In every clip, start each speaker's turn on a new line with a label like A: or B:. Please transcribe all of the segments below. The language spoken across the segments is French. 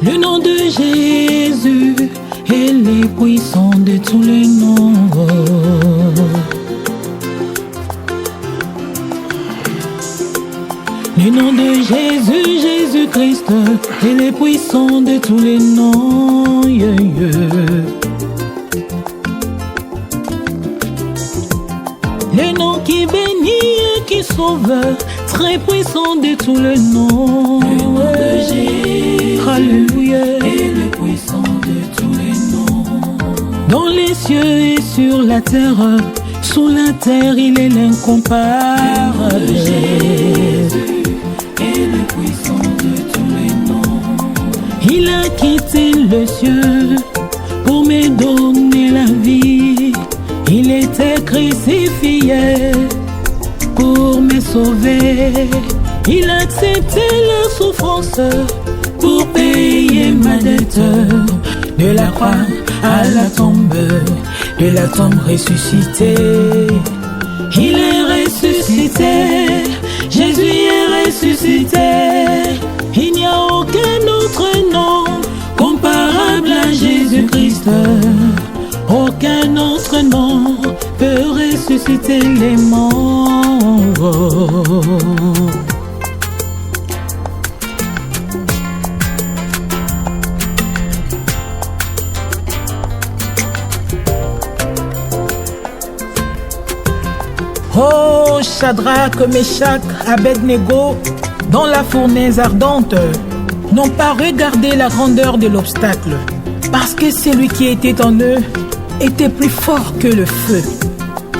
A: Le nom de Jésus est le puissant de tous les noms. Le nom de Jésus, Jésus-Christ est le puissant de tous les noms. Yeah, yeah. Le nom qui bénit et qui sauve, très puissant de tous les noms. Le nom de Jésus, alléluia, est le puissant de tous les noms. Dans les cieux et sur la terre, sous la terre, il est l'incomparable. Le nom de Jésus est le puissant de tous les noms. Il a quitté le ciel pour me donner la vie. Il était crucifié pour me sauver. Il a accepté la souffrance pour payer ma dette. De la croix à la tombe ressuscité. Il est ressuscité, Jésus est ressuscité. Il n'y a aucun autre nom comparable à Jésus-Christ. Aucun autre nom peut ressusciter les morts. Oh, Shadrach, Meshach, Abednego, dans la fournaise ardente, n'ont pas regardé la grandeur de l'obstacle, parce que celui qui était en eux était plus fort que le feu.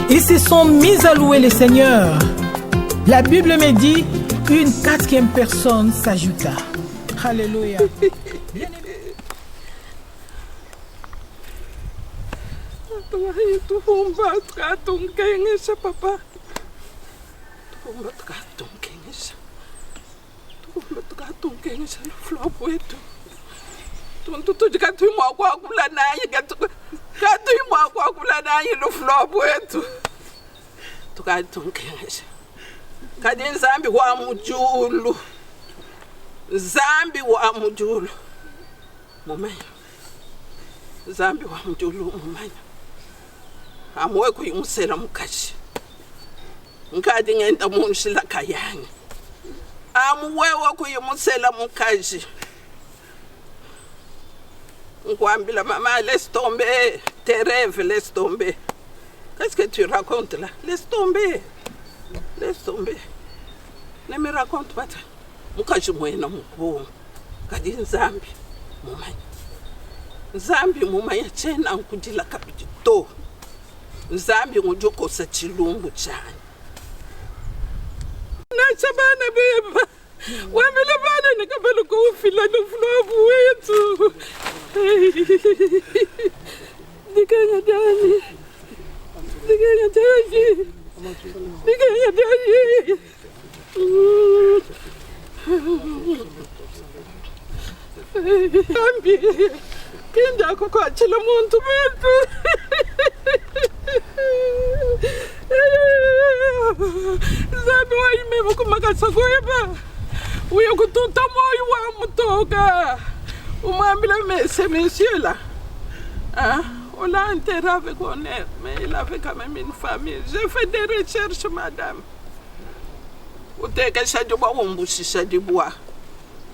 A: Ils se sont mis à louer le Seigneur. La Bible me dit, une quatrième personne s'ajouta. Alléluia.
B: Kadi nzambi wa mujulu, zambi wa mujulu, mumanya, zambi wa mujulu mumanya, amwe kuyimusela mukashi, nkadi ngenda munshila kayani, amwewe kuyimusela mukashi, nkwambila mama laisse tomber, tes rêves laisse tomber. Qu'est-ce que tu racontes là? Laisse tomber. Laisse tomber. Ne me raconte pas. Mukaji mwena mukubonga. Kadi nzambi mumanya. Nzambi mumanya chena nkudila kapito. Nzambi ngujokosa chilumbu chani. Nachabana beba. Wambele bana nikabelo kufila nuflobu wetu. Dikanya dani. Dikanya dani. Dikanya dani. Zambi. Kinda kwa chila muntu betu. Zambi wa ime mukumakasa kweba. Uyo kututa moyo wa mutoka. Umambila ce monsieur là. Hein? On l'a enterré avec honneur, mais il avait quand même une famille. J'ai fait des recherches, madame. Uteka shaduba wumbushisha dibwa.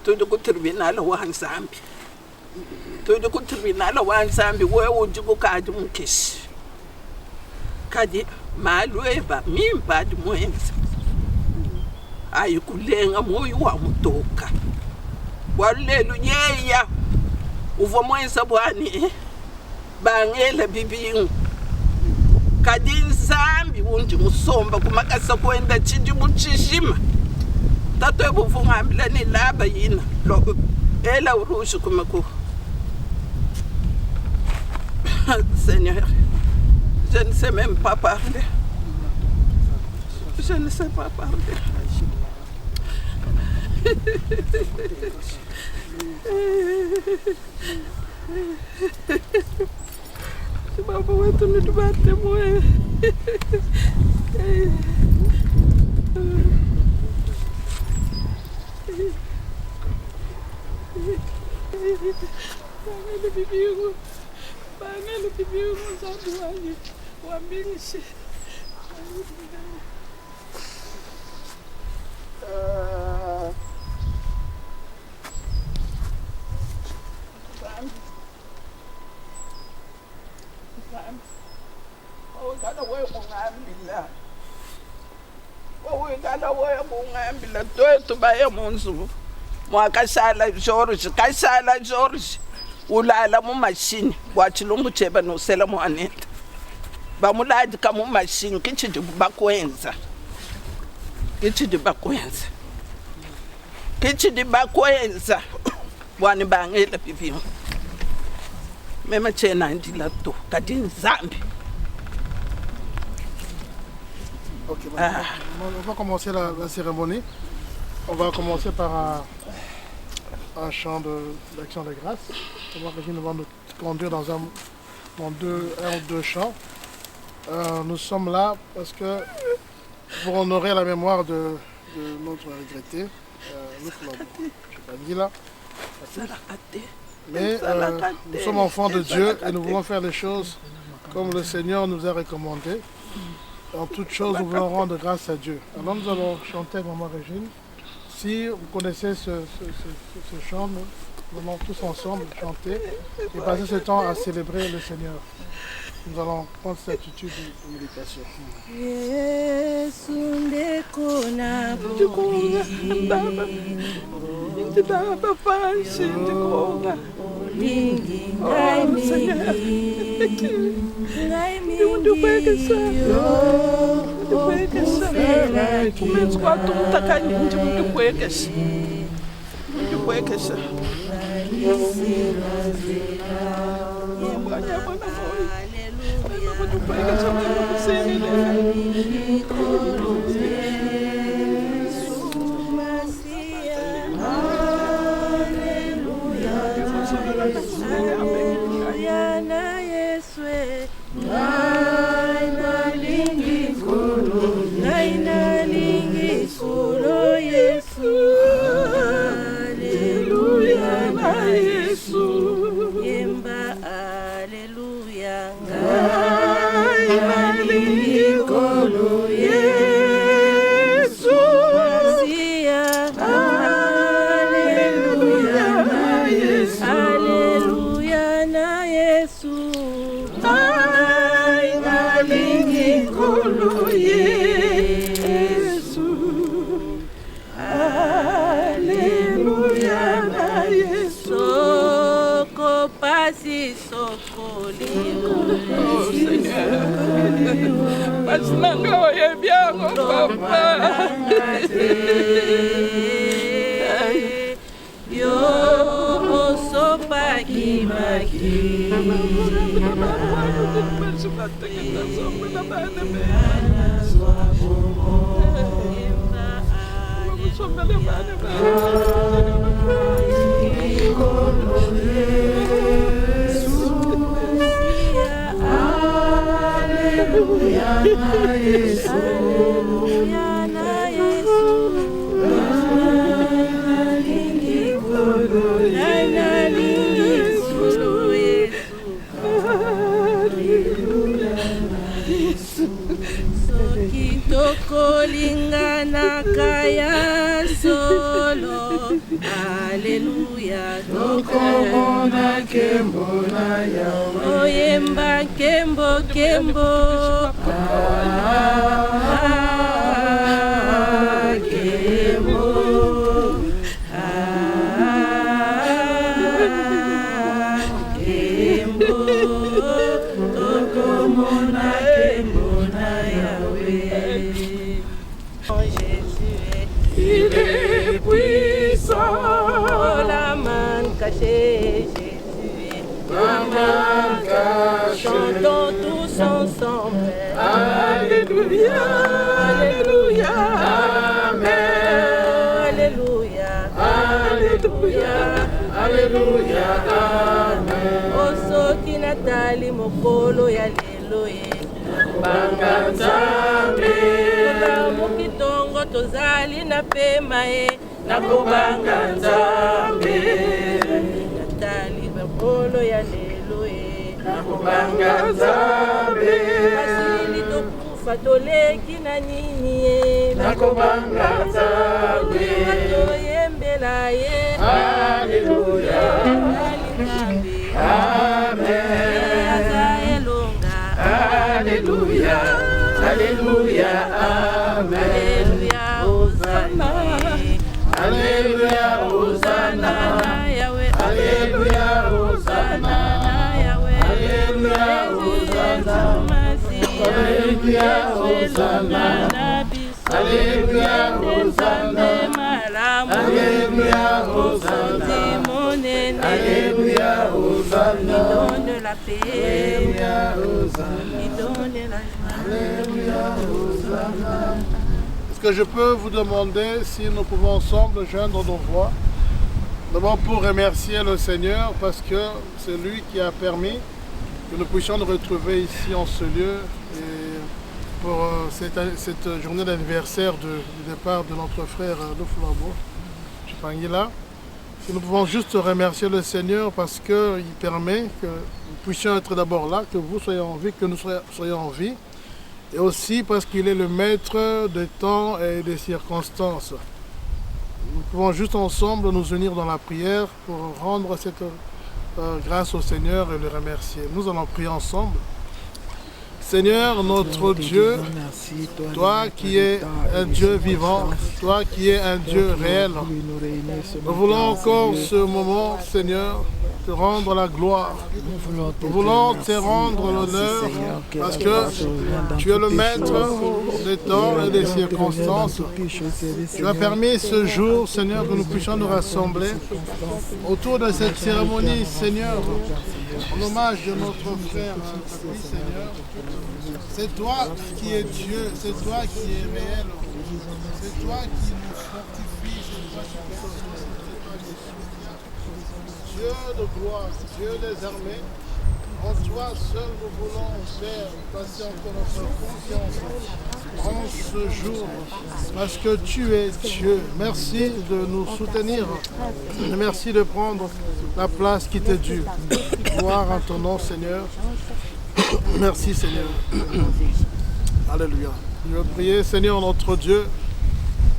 B: Tudu ku tribunal wa Nzambi. Tudu ku tribunal wa Nzambi wewe ujibu kadi mkishi. Kadi malweba mimba di mwenza. Ayikulenga moyo wa mutoka. Walelu yeya. Uvo mwenza bwani. Bangela bibingu. Kadi Nzambi unji musomba kumakasa kwenda chindi muchishima. Tato ebu vungambila ni laba yina. Ela urushi kumaku. Seigneur, je ne sais même pas parler. Je ne sais pas parler. Baba wetu nitubate moyo. George ulala mu machine wa chilungu cheba no sela mu aneta ba muladi ka mu machine kichidi bakwenza wani bangela pipi mema chena ndila to kadin zambi.
C: Ok, on va commencer la cérémonie. On va commencer par un chant d'action de grâce. Régine va nous conduire dans un ou deux chants. Nous sommes là parce que pour honorer la mémoire de notre regretté, mais nous sommes enfants de Dieu et nous voulons faire les choses comme le Seigneur nous a recommandé. En toutes choses, nous voulons rendre grâce à Dieu. Alors nous allons chanter avec Maman Régine. Si vous connaissez ce chant, nous allons tous ensemble chanter et passer ce temps à célébrer le Seigneur. Nous allons prendre cette attitude de méditation.
D: Chantons tous ensemble. Alléluia, Alléluia, Amen. Alléluia, Alléluia, Alléluia, Amen. Osoki natali mokolo ya lelo ye. Banga Nzambe. Tozamuki tongo tozali na pema ye. Nakobanga Nzambe. Natali mokolo ya lelo ye.
B: nakobanga Nzambe
D: Basili tokufa toleki na nini ye
B: nakobanga Nzambe
D: toyembela ye
B: Alleluia Amen
D: Azaelonga
B: Alleluia Alleluia Amen
D: Hosanna
B: Alleluia Hosanna
D: Yahweh
B: Alleluia Hosanna
D: Yahweh
B: Alleluia Hosanna Alleluia Hosanna Alleluia Hosanna Alleluia Hosanna Alléluia, Hosanna.
D: Il donne la paix,
B: Alléluia, Hosanna.
D: il donne la joie.
B: Alléluia, Hosanna.
C: Est-ce que je peux vous demander si nous pouvons ensemble joindre nos voix? D'abord pour remercier le Seigneur parce que c'est lui qui a permis que nous puissions nous retrouver ici en ce lieu et pour cette journée d'anniversaire du départ de notre frère Lufulabo Chipangila. Nous pouvons juste remercier le Seigneur parce qu'il permet que nous puissions être d'abord là, que vous soyez en vie, que nous soyons en vie. Et aussi parce qu'il est le maître des temps et des circonstances. Nous pouvons juste ensemble nous unir dans la prière pour rendre cette grâce au Seigneur et le remercier. Nous allons prier ensemble. Seigneur, notre Dieu, toi qui es un Dieu vivant, toi qui es un Dieu réel, nous voulons encore ce moment, Seigneur, te rendre la gloire. Nous voulons te rendre l'honneur parce que tu es le maître des temps et des circonstances. Tu as permis ce jour, Seigneur, que nous puissions nous rassembler autour de cette cérémonie, Seigneur, en hommage de notre frère, Seigneur. C'est toi qui es Dieu, c'est toi qui es réel, c'est toi qui nous fortifie, c'est toi qui nous soutient, Dieu de gloire, Dieu des armées. En toi seul nous voulons, Père, passer encore notre confiance en ce jour, parce que tu es Dieu. Merci de nous soutenir, merci de prendre la place qui t'est due. Gloire en ton nom, Seigneur. Merci Seigneur. Alléluia. Je veux prier, Seigneur notre Dieu,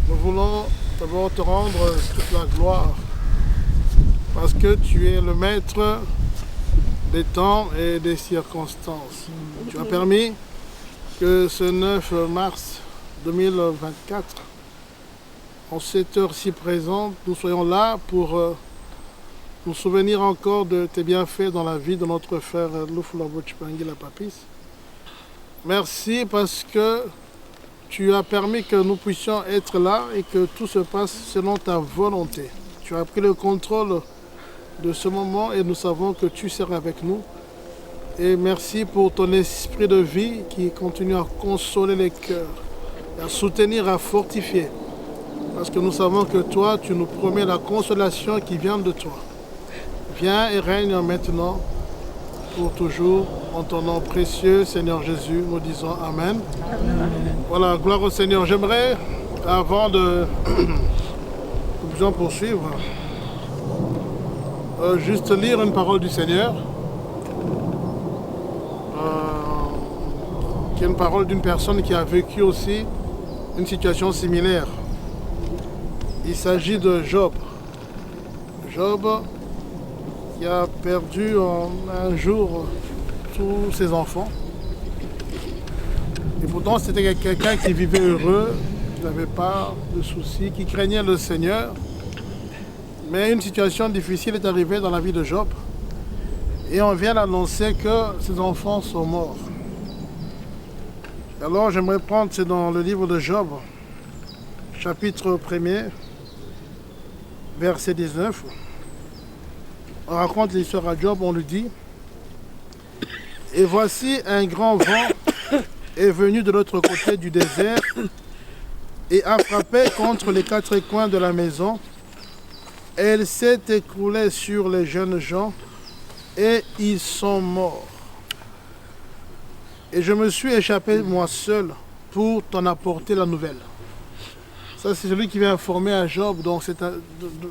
C: nous voulons d'abord te rendre toute la gloire parce que tu es le maître des temps et des circonstances. Tu as permis que ce 9 mars 2024, en cette heure-ci présente, nous soyons là pour nous souvenir encore de tes bienfaits dans la vie de notre frère Lufulabo Chipangila Papis. Merci parce que tu as permis que nous puissions être là et que tout se passe selon ta volonté. Tu as pris le contrôle de ce moment et nous savons que tu seras avec nous. Et merci pour ton esprit de vie qui continue à consoler les cœurs, à soutenir, à fortifier. Parce que nous savons que toi, tu nous promets la consolation qui vient de toi. Viens et règne maintenant, pour toujours, en ton nom précieux, Seigneur Jésus, nous disons Amen. Amen. Voilà, gloire au Seigneur. J'aimerais, avant de nous poursuivre, juste lire une parole du Seigneur, qui est une parole d'une personne qui a vécu aussi une situation similaire. Il s'agit de Job. Job qui a perdu en un jour tous ses enfants. Et pourtant, c'était quelqu'un qui vivait heureux, qui n'avait pas de soucis, qui craignait le Seigneur. Mais une situation difficile est arrivée dans la vie de Job. Et on vient d'annoncer que ses enfants sont morts. Alors, j'aimerais prendre, c'est dans le livre de Job, chapitre 1er, verset 19. On raconte l'histoire à Job, on lui dit « Et voici un grand vent est venu de l'autre côté du désert et a frappé contre les quatre coins de la maison. Elle s'est écroulée sur les jeunes gens et ils sont morts. Et je me suis échappé moi seul pour t'en apporter la nouvelle. » Ça, c'est celui qui vient informer à Job, donc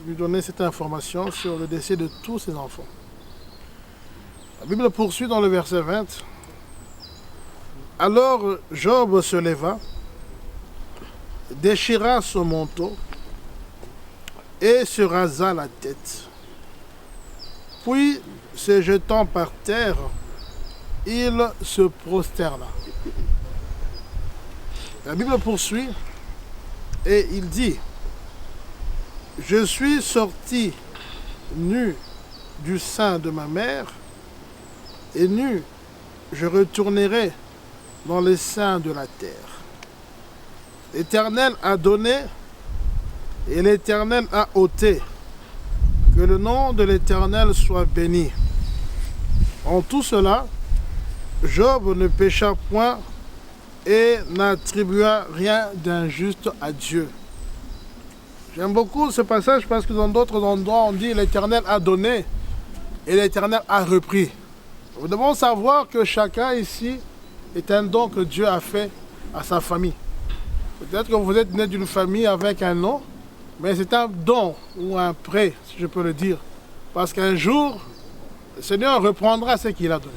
C: lui donner cette information sur le décès de tous ses enfants. La Bible poursuit dans le verset 20. Alors Job se leva, déchira son manteau et se rasa la tête. Puis, se jetant par terre, il se prosterna. La Bible poursuit et il dit, « Je suis sorti nu du sein de ma mère, et nu je retournerai dans les seins de la terre. L'Éternel a donné et l'Éternel a ôté. Que le nom de l'Éternel soit béni. » En tout cela, Job ne pécha point et n'attribua rien d'injuste à Dieu. J'aime beaucoup ce passage parce que dans d'autres endroits, on dit l'Éternel a donné et l'Éternel a repris. Nous devons savoir que chacun ici est un don que Dieu a fait à sa famille. Peut-être que vous êtes né d'une famille avec un nom, mais c'est un don ou un prêt, si je peux le dire. Parce qu'un jour, le Seigneur reprendra ce qu'il a donné.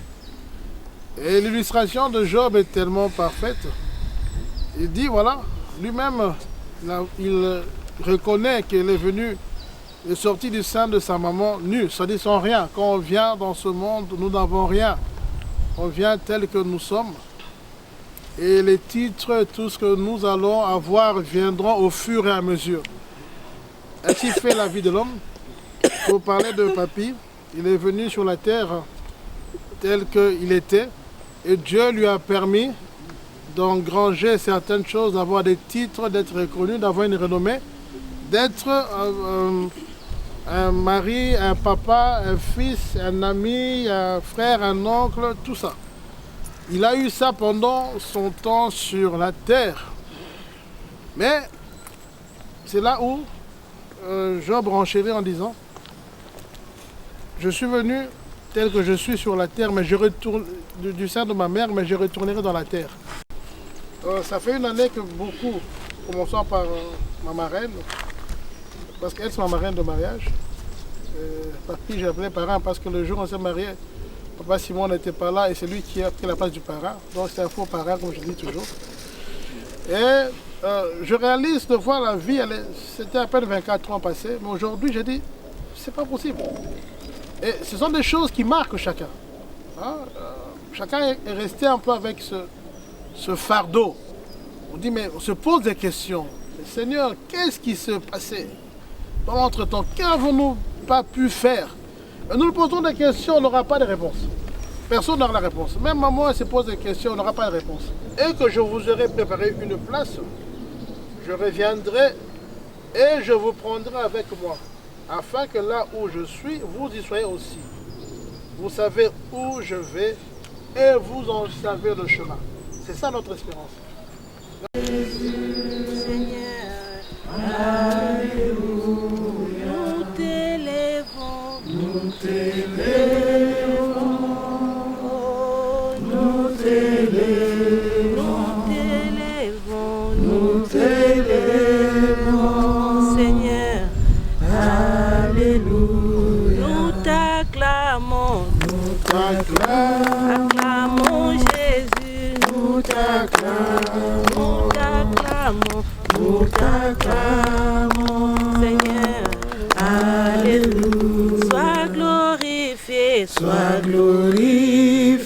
C: Et l'illustration de Job est tellement parfaite. Il dit, voilà, lui-même, il reconnaît qu'il est venu, il est sorti du sein de sa maman nu, c'est-à-dire sans rien. Quand on vient dans ce monde, nous n'avons rien. On vient tel que nous sommes. Et les titres, tout ce que nous allons avoir viendront au fur et à mesure. Ainsi fait la vie de l'homme. Pour parler de Papy, il est venu sur la terre tel qu'il était. Et Dieu lui a permis d'engranger certaines choses, d'avoir des titres, d'être reconnu, d'avoir une renommée, d'être un mari, un papa, un fils, un ami, un frère, un oncle, tout ça. Il a eu ça pendant son temps sur la terre. Mais c'est là où Job renchérit en disant, « Je suis venu tel que je suis sur la terre, mais je retourne du sein de ma mère, mais je retournerai dans la terre. » Ça fait une année que beaucoup, commençant par ma marraine, parce qu'elle c'est ma marraine de mariage. Papy, j'ai appelé parrain parce que le jour où on s'est marié, Papa Simon n'était pas là et c'est lui qui a pris la place du parrain. Donc c'est un faux parrain, comme je dis toujours. Et je réalise de voir la vie, c'était à peine 24 ans passés, mais aujourd'hui j'ai dit, c'est pas possible. Et ce sont des choses qui marquent chacun. Hein? Chacun est resté un peu avec ce fardeau. On dit, mais on se pose des questions. Seigneur, qu'est-ce qui s'est passé dans l'entretemps? Qu'avons-nous pas pu faire? Et nous nous posons des questions, on n'aura pas de réponse. Personne n'aura la réponse. Même maman elle se pose des questions, on n'aura pas de réponse. Et que je vous aurai préparé une place, je reviendrai et je vous prendrai avec moi, afin que là où je suis, vous y soyez aussi. Vous savez où je vais et vous en savez le chemin. C'est ça notre espérance.
D: Seigneur, Alléluia. Nous t'élèvons, oh, nous t'élèvons, Seigneur, Alléluia. Nous t'acclamons, acclamons Jésus, nous t'acclamons, Seigneur, Alléluia. Sois glorifié, sois glorifié,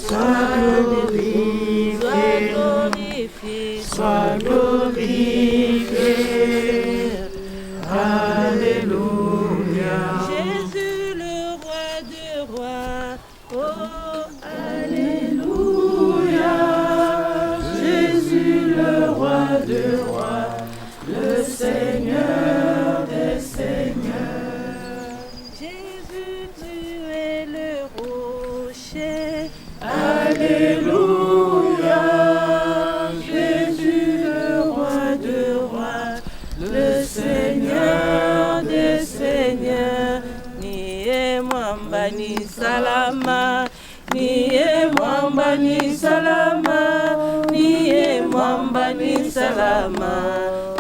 D: sois glorifié, sois glorifié, Alléluia. Jésus le roi des rois, oh Alléluia. Jésus le roi des rois, le Seigneur des seigneurs. Jésus, tu es le rocher, Alléluia. Jésus le roi des rois, le Seigneur des seigneurs. Niye mwamba ni salama, niye mwamba ni salama, niye mwamba ni salama,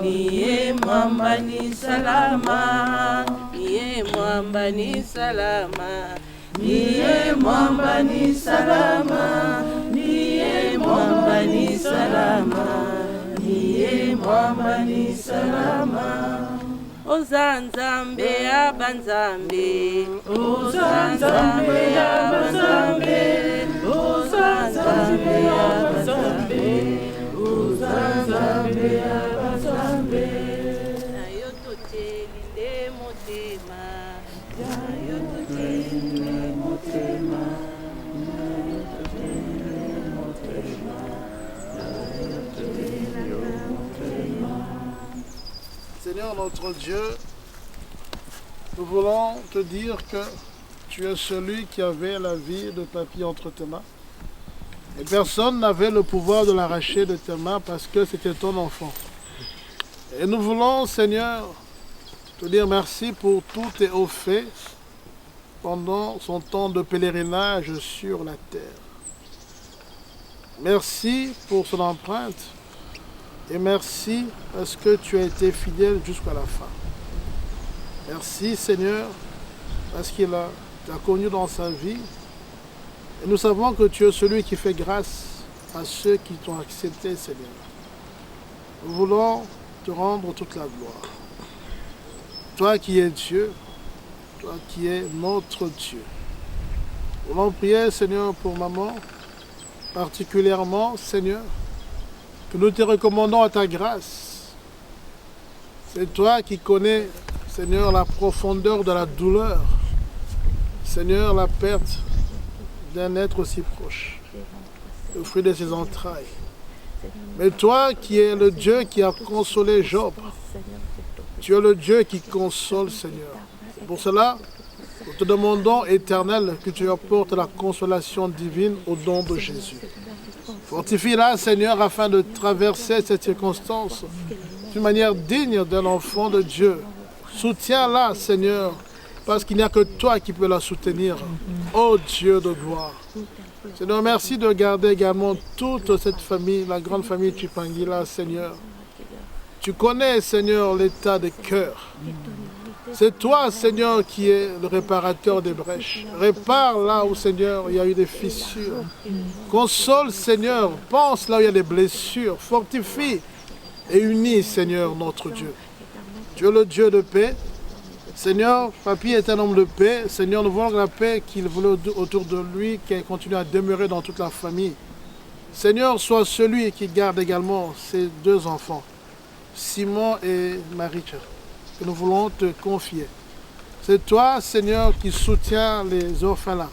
D: niye mwamba ni salama, niye mwamba ni salama, Niye mwamba ni salama, niye mwamba ni salama, niye mwamba ni salama. Ozanzambe abanzambe, ozanzambe abanzambe, ozanzambe abanzambe, ozanzambe abanzambe. Nayo totelinde motema, nayo totelinde motema, nayo totelinde motema, nayo totelinde motema.
C: Seigneur notre Dieu, nous voulons te dire que tu es celui qui avait la vie de ta fille entre tes mains. Et personne n'avait le pouvoir de l'arracher de tes mains parce que c'était ton enfant. Et nous voulons, Seigneur, te dire merci pour tous tes hauts faits pendant son temps de pèlerinage sur la terre. Merci pour son empreinte. Et merci parce que tu as été fidèle jusqu'à la fin. Merci Seigneur parce qu'il t'a connu dans sa vie. Et nous savons que tu es celui qui fait grâce à ceux qui t'ont accepté, Seigneur. Nous voulons te rendre toute la gloire. Toi qui es Dieu, toi qui es notre Dieu. Nous voulons prier, Seigneur, pour maman, particulièrement, Seigneur, que nous te recommandons à ta grâce. C'est toi qui connais, Seigneur, la profondeur de la douleur. Seigneur, la perte d'un être aussi proche, le fruit de ses entrailles. Mais toi qui es le Dieu qui a consolé Job, tu es le Dieu qui console, Seigneur. Pour cela, nous te demandons, Éternel, que tu apportes la consolation divine au nom de Jésus. Fortifie-la, Seigneur, afin de traverser cette circonstance d'une manière digne d'un enfant de Dieu. Soutiens-la, Seigneur, parce qu'il n'y a que toi qui peux la soutenir. Ô Dieu de gloire. Seigneur, merci de garder également toute cette famille, la grande famille Chipangila, Seigneur. Tu connais, Seigneur, l'état des cœurs. C'est toi, Seigneur, qui es le réparateur des brèches. Répare là où, Seigneur, il y a eu des fissures. Console, Seigneur. Pense là où il y a des blessures. Fortifie et unis, Seigneur, notre Dieu. Tu es le Dieu de paix. Seigneur, Papy est un homme de paix. Seigneur, nous voulons la paix qu'il voulait autour de lui, qu'elle continue à demeurer dans toute la famille. Seigneur, sois celui qui garde également ses deux enfants, Simon et Maricha, que nous voulons te confier. C'est toi, Seigneur, qui soutiens les orphelins.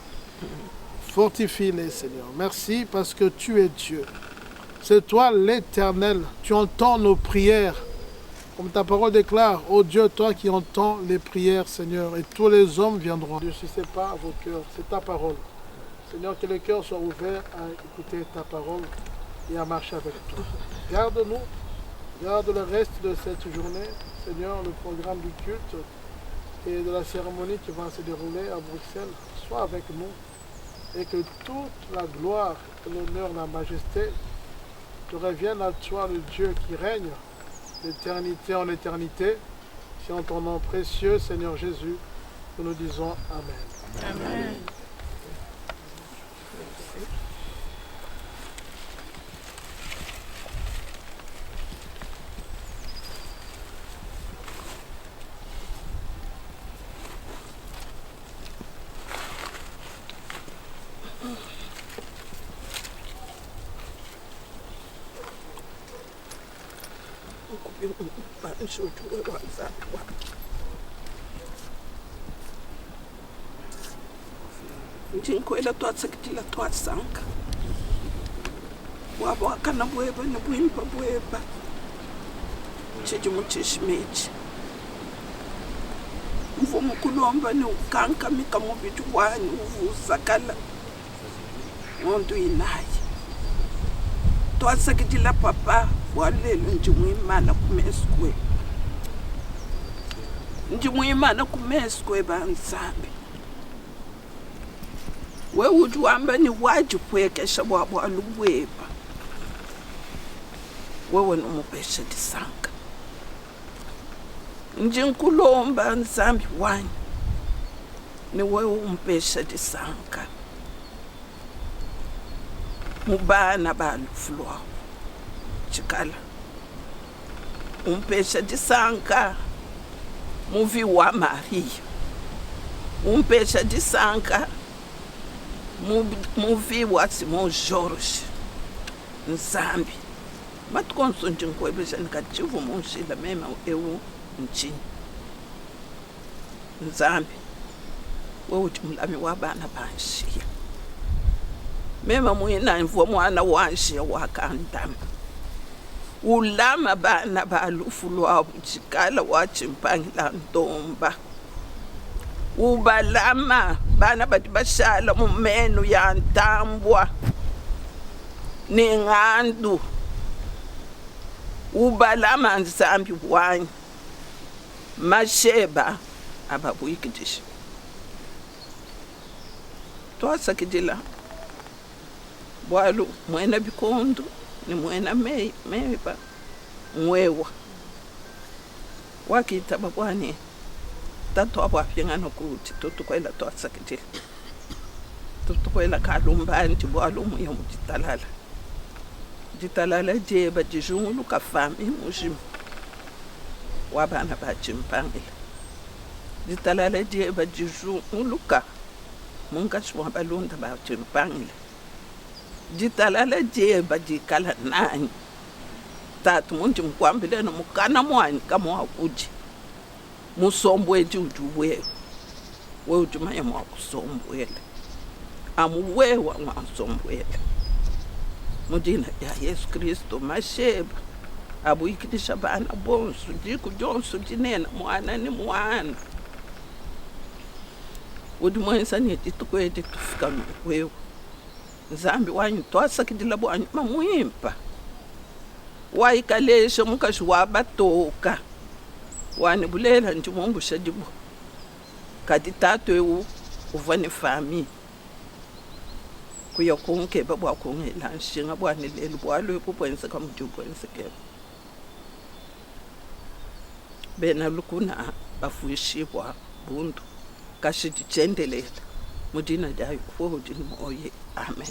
C: Fortifie-les, Seigneur. Merci parce que tu es Dieu. C'est toi l'Éternel. Tu entends nos prières. Comme ta parole déclare, ô Dieu, toi qui entends les prières, Seigneur, et tous les hommes viendront. Ne suscitez pas vos cœurs, c'est ta parole. Seigneur, que les cœurs soient ouverts à écouter ta parole et à marcher avec toi. Garde-nous, garde le reste de cette journée. Seigneur, le programme du culte et de la cérémonie qui va se dérouler à Bruxelles, sois avec nous et que toute la gloire, l'honneur, la majesté te reviennent à toi, le Dieu qui règne d'éternité en éternité. C'est en ton nom précieux, Seigneur Jésus, que nous disons Amen.
D: Amen.
B: Njinkwela twatsekitila twasanka wabo akana bweba na bwimpa bweba chijimu chishimeji mvumu kulomba ni ukanka mika mubitu wani uvusakala ngondu inaye twatsekitila papa walelo njimwimana kumeskwe njimwimana kumeskwe bansambi we would wamba ni waji kwekesha bwabwa luweba wewe nomupesha disanka njinkulomba nzambi wanyi ni wewe umpesha disanka mubana balufu lwawo chikala umpesha disanka muvi wa Maria umpesha disanka muvi wa Simon George Nzambi matukonso njinkwebesha nikachivu munshila mema ewu nchini Nzambi wewe umlami wabana banshiya mema mwina mvua mwana wanshiya wakandama ulama bana balufu lwawo chikala wachimpangila ntomba ubalama bana bati bashala mumenu ya ntambwa ningandu ubalama Nzambi wanyu masheba ababuyikidisha twasakidila bwalu mwena bikondo ni mwena meiba mwewa wakita babwani tatu abwafyengano kuti tutukwela twasakidila tutukwela kalumbanti bwalu muya mujitalala jitalala jeba jijungulu kafami mujimu wabana bachimpangila jitalala jeba jijungulu ka mungashwa balunda bachimpangila jitalala jeba jikala nani tatu munti mkwambile no mukana mwani kama wakuji musombweji ujuwe we ujumaya mwa kusombwele amuwewa mwa kusombwele mujina ya Yesu Kristo masheba abuyikidisha bana bonsu jiku jonsu jinena mwana ni mwana udi mwensa ni jitukwede tufika wewe Nzambi wanyu twasakidila bwanyu mamuimpa waikalesha mukashi wabatoka wani bulela njimumbusha jibu kati tatu ewu uvane fami kuya kunke babwa kungela nshinga bwane lelu bwalo ekubwenza kamujubwenza kebo bena lukuna bafuishibwa bundu kashijendelela mudina dayo kuhudi moye amen.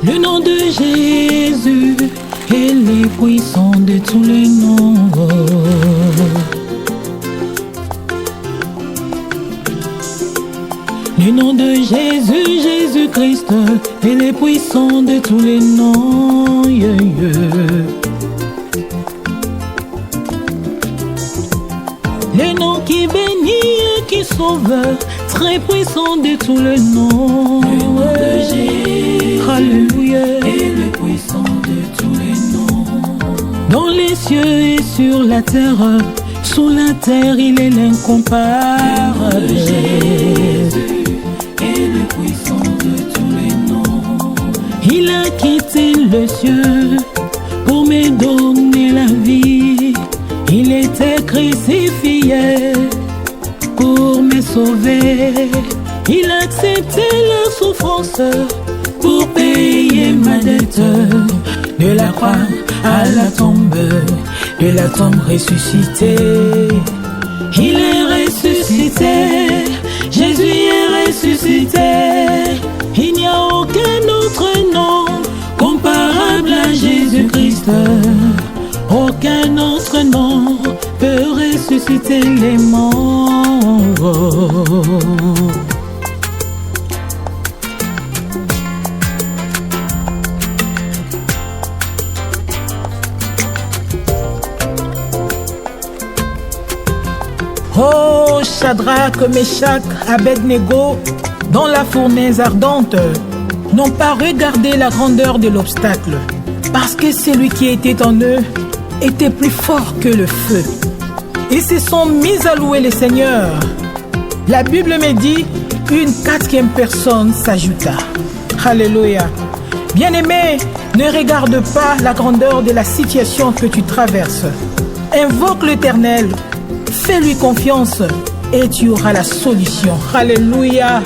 A: Le nom de Jésus est le puissant de tous les noms. Le nom de Jésus, Jésus-Christ, est le puissant de tous les noms. Yeah, yeah. Le nom qui bénit et qui sauve, très puissant de tous les noms. Le nom de Jésus, alléluia, est le puissant de tous les noms. Dans les cieux et sur la terre, sous la terre, il est l'incomparable. Le nom de Jésus est le puissant de tous les noms. Il a quitté le ciel pour me donner la vie. Il était crucifié pour me sauver. Il a accepté la souffrance pour payer ma dette. De la croix à la tombe ressuscité. Il est ressuscité, Jésus est ressuscité. Il n'y a aucun autre nom comparable à Jésus-Christ. Aucun autre nom peut ressusciter les morts.
E: Oh, Shadrach, Meshach, Abednego, dans la fournaise ardente, n'ont pas regardé la grandeur de l'obstacle, parce que celui qui était en eux était plus fort que le feu. Ils se sont mis à louer le Seigneur. La Bible me dit, une quatrième personne s'ajouta. Alléluia. Bien-aimé, ne regarde pas la grandeur de la situation que tu traverses. Invoque l'Éternel, fais-lui confiance et tu auras la solution. Alléluia.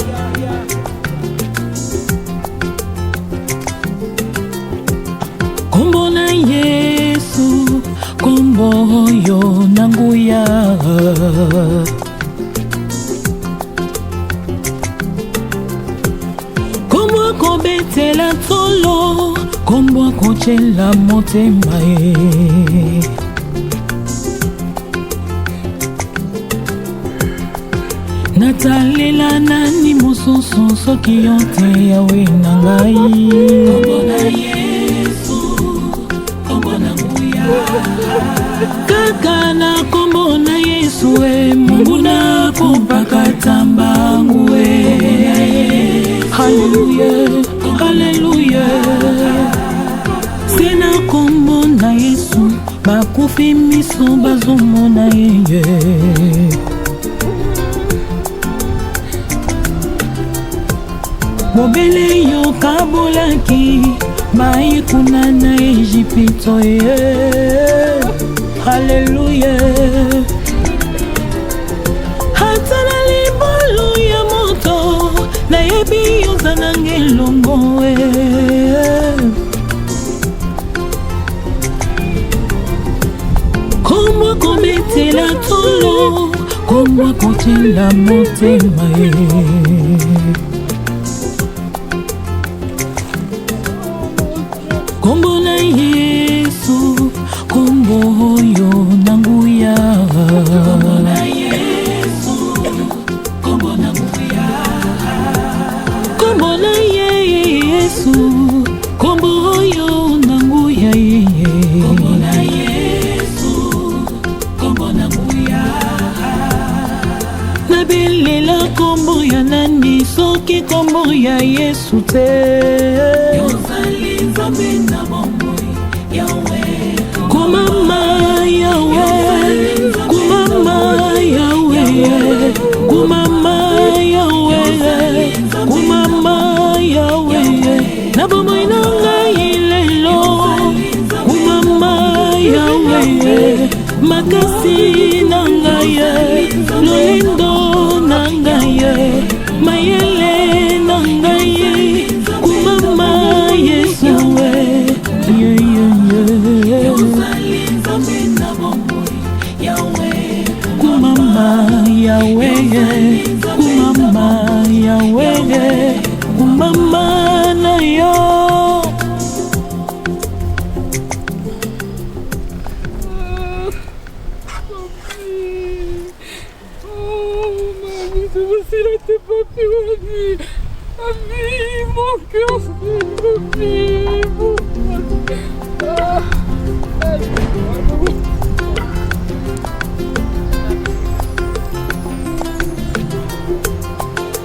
A: kotela motema ye. Natalela nani mosusu soki yo te yawe na ngai. Kombo na Yesu, kombo na nguya. Kaka na kombo na Yesu Mungu na kupakata mbangu Hallelujah, hallelujah. Sina kombo na Yesu bakufi miso bazomona yeye. Mobele yo kabolaki maikuna na Ejipito ye. Hallelujah. Hatana libolo ya moto na yebi yozana ngelongo we. Komwa kometela tolo, komwa kotela motema ye. Kombo na Yesu, kombo yo nanguya. Kombo na Yesu, kombo nanguya. Kombo na Yesu, kombo yo nanguya. Kombo na Yesu, kombo nanguya. Nabelela kombo ya nani soki kombo ya Yesu te. Kumama Yahweh, kumama Yahweh, kumama Yahweh, kumama Yahweh. Nabomo inanga ilelo, kumama Yahweh, makasi nangaye, lolendo nangaye, mayele nangaye, kumama Yesu. Kumama Yahweh, kumama Yahweh, kumama na yo.
B: Mamie, c'est facile à tes papiers, mamie. Mamie, mon cœur, c'est mon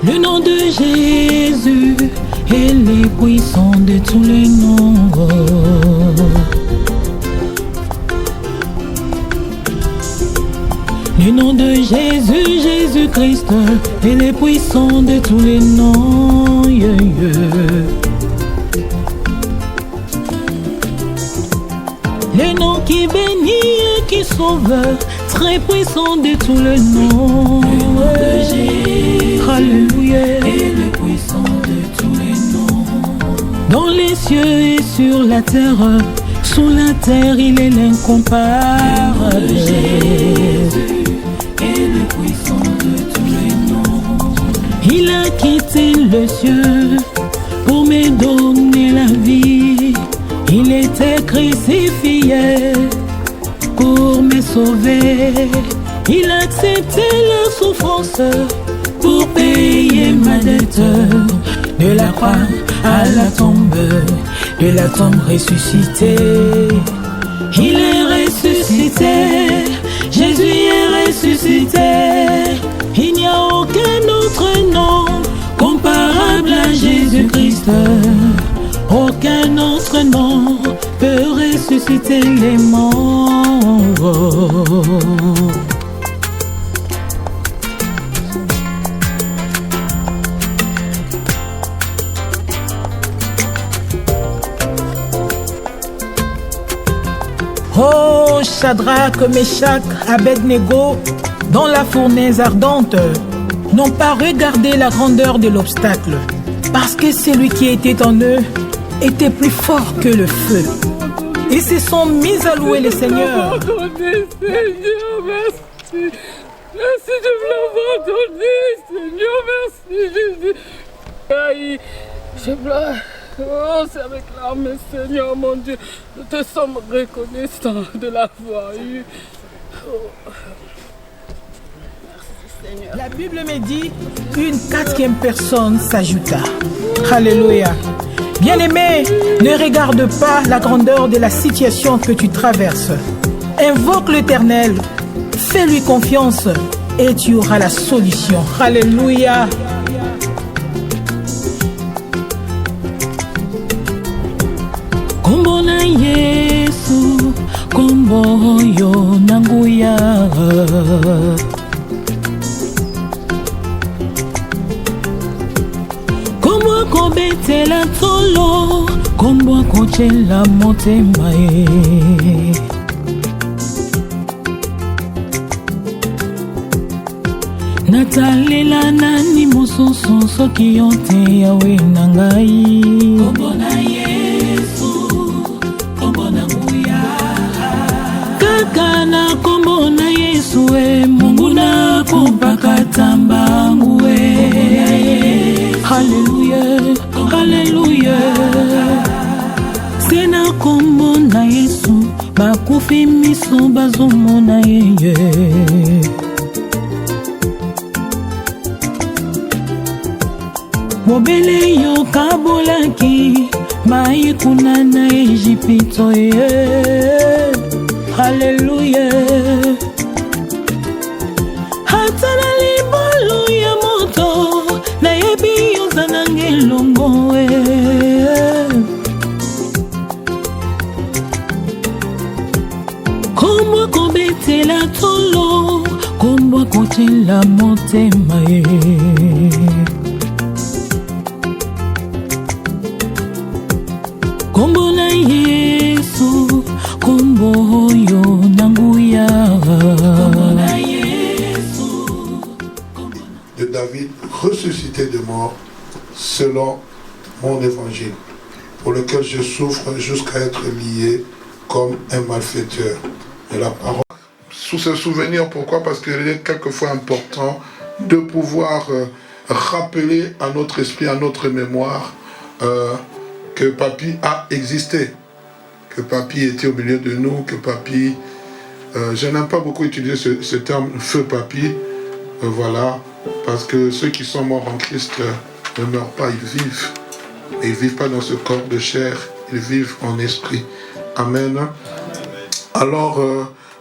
A: Le nom de Jésus est le puissant de tous les noms. Le nom de Jésus, Jésus-Christ est le puissant de tous les noms. Yeah, yeah. Le nom qui bénit et qui sauve, très puissant de tous les noms. Le nom de Jésus, alléluia, est le puissant de tous les noms. Dans les cieux et sur la terre, sous la terre, il est l'incomparable. Le nom de Jésus est le puissant de tous les noms. Il a quitté le ciel pour me donner la vie. Il était crucifié pour me sauver. Il a accepté la souffrance pour payer ma dette. De la croix à la tombe, de la tombe ressuscité. Il est ressuscité, Jésus est ressuscité. Il n'y a aucun autre nom comparable à Jésus-Christ. Aucun autre nom peut ressusciter les morts.
E: Oh, Shadrach, Meshach, Abednego, dans la fournaise ardente, n'ont pas regardé la grandeur de l'obstacle, parce que celui qui était en eux était plus fort que le feu. Ils se sont mis à louer le Seigneur.
B: Seigneur, merci. Merci de me l'avoir donné, Seigneur, merci Jésus. Aïe, je pleure. Oh, c'est avec l'arme, Seigneur, mon Dieu. Nous te sommes reconnaissants de l'avoir eu. Oh.
E: La Bible me dit, une quatrième personne s'ajouta. Alléluia. Bien-aimé, ne regarde pas la grandeur de la situation que tu traverses. Invoque l'Éternel, fais-lui confiance et tu auras la solution. Alléluia.
A: Kombo na Yesu, kombo yo nanguya. Kombo kobetela tolo, kombo kochela motema e. Natalela nani mososo soki yonte yawe nangai. Kombo na Yesu, kombo na nguya. Kaka na kombo na Yesu e, Mungu na kumpaka tambangu e. Hallelujah, hallelujah. Sena kombo na Yesu, bakufi miso bazomona yeye. Mobele yo kabolaki, mai kuna na Ejipito ye. Hallelujah. Hata na libolo ya moto, na yebi yo zanange longo e. Kombo kobete la tolo, kombo kote la motema e. Kombo na Yesu, kombo yo nanguya. Kombo na Yesu.
F: De David ressuscité de mort selon mon évangile, pour lequel je souffre jusqu'à être lié comme un malfaiteur. Et la parole, sous ce souvenir, pourquoi? Parce qu'il est quelquefois important de pouvoir rappeler à notre esprit, à notre mémoire, que Papy a existé, que Papy était au milieu de nous, que Papy... je n'aime pas beaucoup utiliser ce terme « feu Papy », voilà, parce que ceux qui sont morts en Christ ne meurent pas, ils vivent. Et ils ne vivent pas dans ce corps de chair, ils vivent en esprit. Amen. Alors,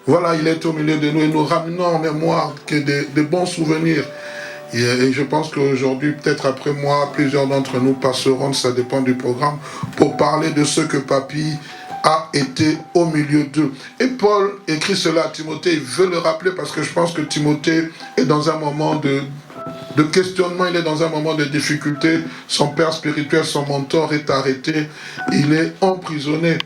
F: voilà, il est au milieu de nous et nous ramenons en mémoire que des bons souvenirs. Et je pense qu'aujourd'hui, peut-être après moi, plusieurs d'entre nous passeront, ça dépend du programme, pour parler de ce que Papy a été au milieu d'eux. Et Paul écrit cela à Timothée, il veut le rappeler parce que je pense que Timothée est dans un moment de questionnement, il est dans un moment de difficulté. Son père spirituel, son mentor est arrêté, il est emprisonné.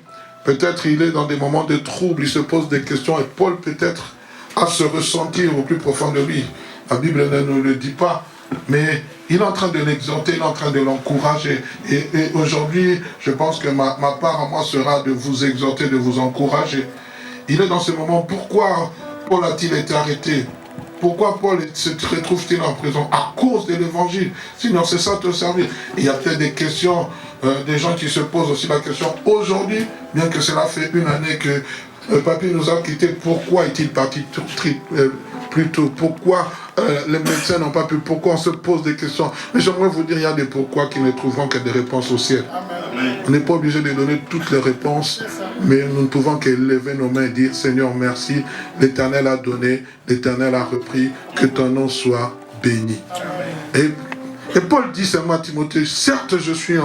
F: Peut-être il est dans des moments de trouble, il se pose des questions et Paul peut-être a ce ressentir au plus profond de lui. La Bible ne nous le dit pas, mais il est en train de l'exhorter, il est en train de l'encourager. Et aujourd'hui, je pense que ma part à moi sera de vous exhorter, de vous encourager. Il est dans ce moment, pourquoi Paul a-t-il été arrêté? Pourquoi Paul se retrouve-t-il en prison? À cause de l'évangile. Sinon, c'est ça te servir. Il y a peut-être des questions, des gens qui se posent aussi la question aujourd'hui, bien que cela fait une année que Papy nous a quittés, pourquoi est-il parti plus tôt? Pourquoi les médecins n'ont pas pu? Pourquoi on se pose des questions? Mais j'aimerais vous dire, il y a des pourquoi qui ne trouveront que des réponses au ciel. Amen. On n'est pas obligé de donner toutes les réponses, mais nous ne pouvons qu'élever nos mains et dire, Seigneur, merci, l'Éternel a donné, l'Éternel a repris, que ton nom soit béni. Et Paul dit seulement à Timothée, certes je suis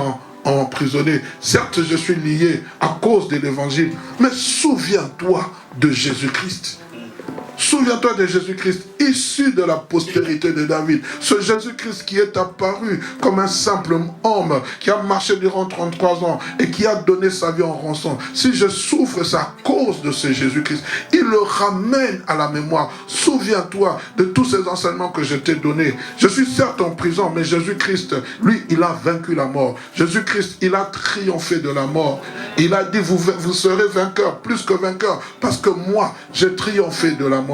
F: emprisonné, certes je suis lié à cause de l'évangile, mais souviens-toi de Jésus-Christ. Souviens-toi de Jésus-Christ, issu de la postérité de David. Ce Jésus-Christ qui est apparu comme un simple homme, qui a marché durant 33 ans et qui a donné sa vie en rançon. Si je souffre, c'est à cause de ce Jésus-Christ. Il le ramène à la mémoire. Souviens-toi de tous ces enseignements que je t'ai donnés. Je suis certes en prison, mais Jésus-Christ, lui, il a vaincu la mort. Jésus-Christ, il a triomphé de la mort. Il a dit, vous serez vainqueurs, plus que vainqueurs, parce que moi, j'ai triomphé de la mort.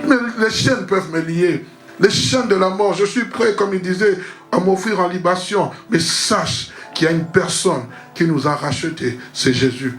F: Mais les chaînes peuvent me lier. Les chaînes de la mort, je suis prêt, comme il disait, à m'offrir en libation. Mais sache qu'il y a une personne qui nous a rachetés, c'est Jésus.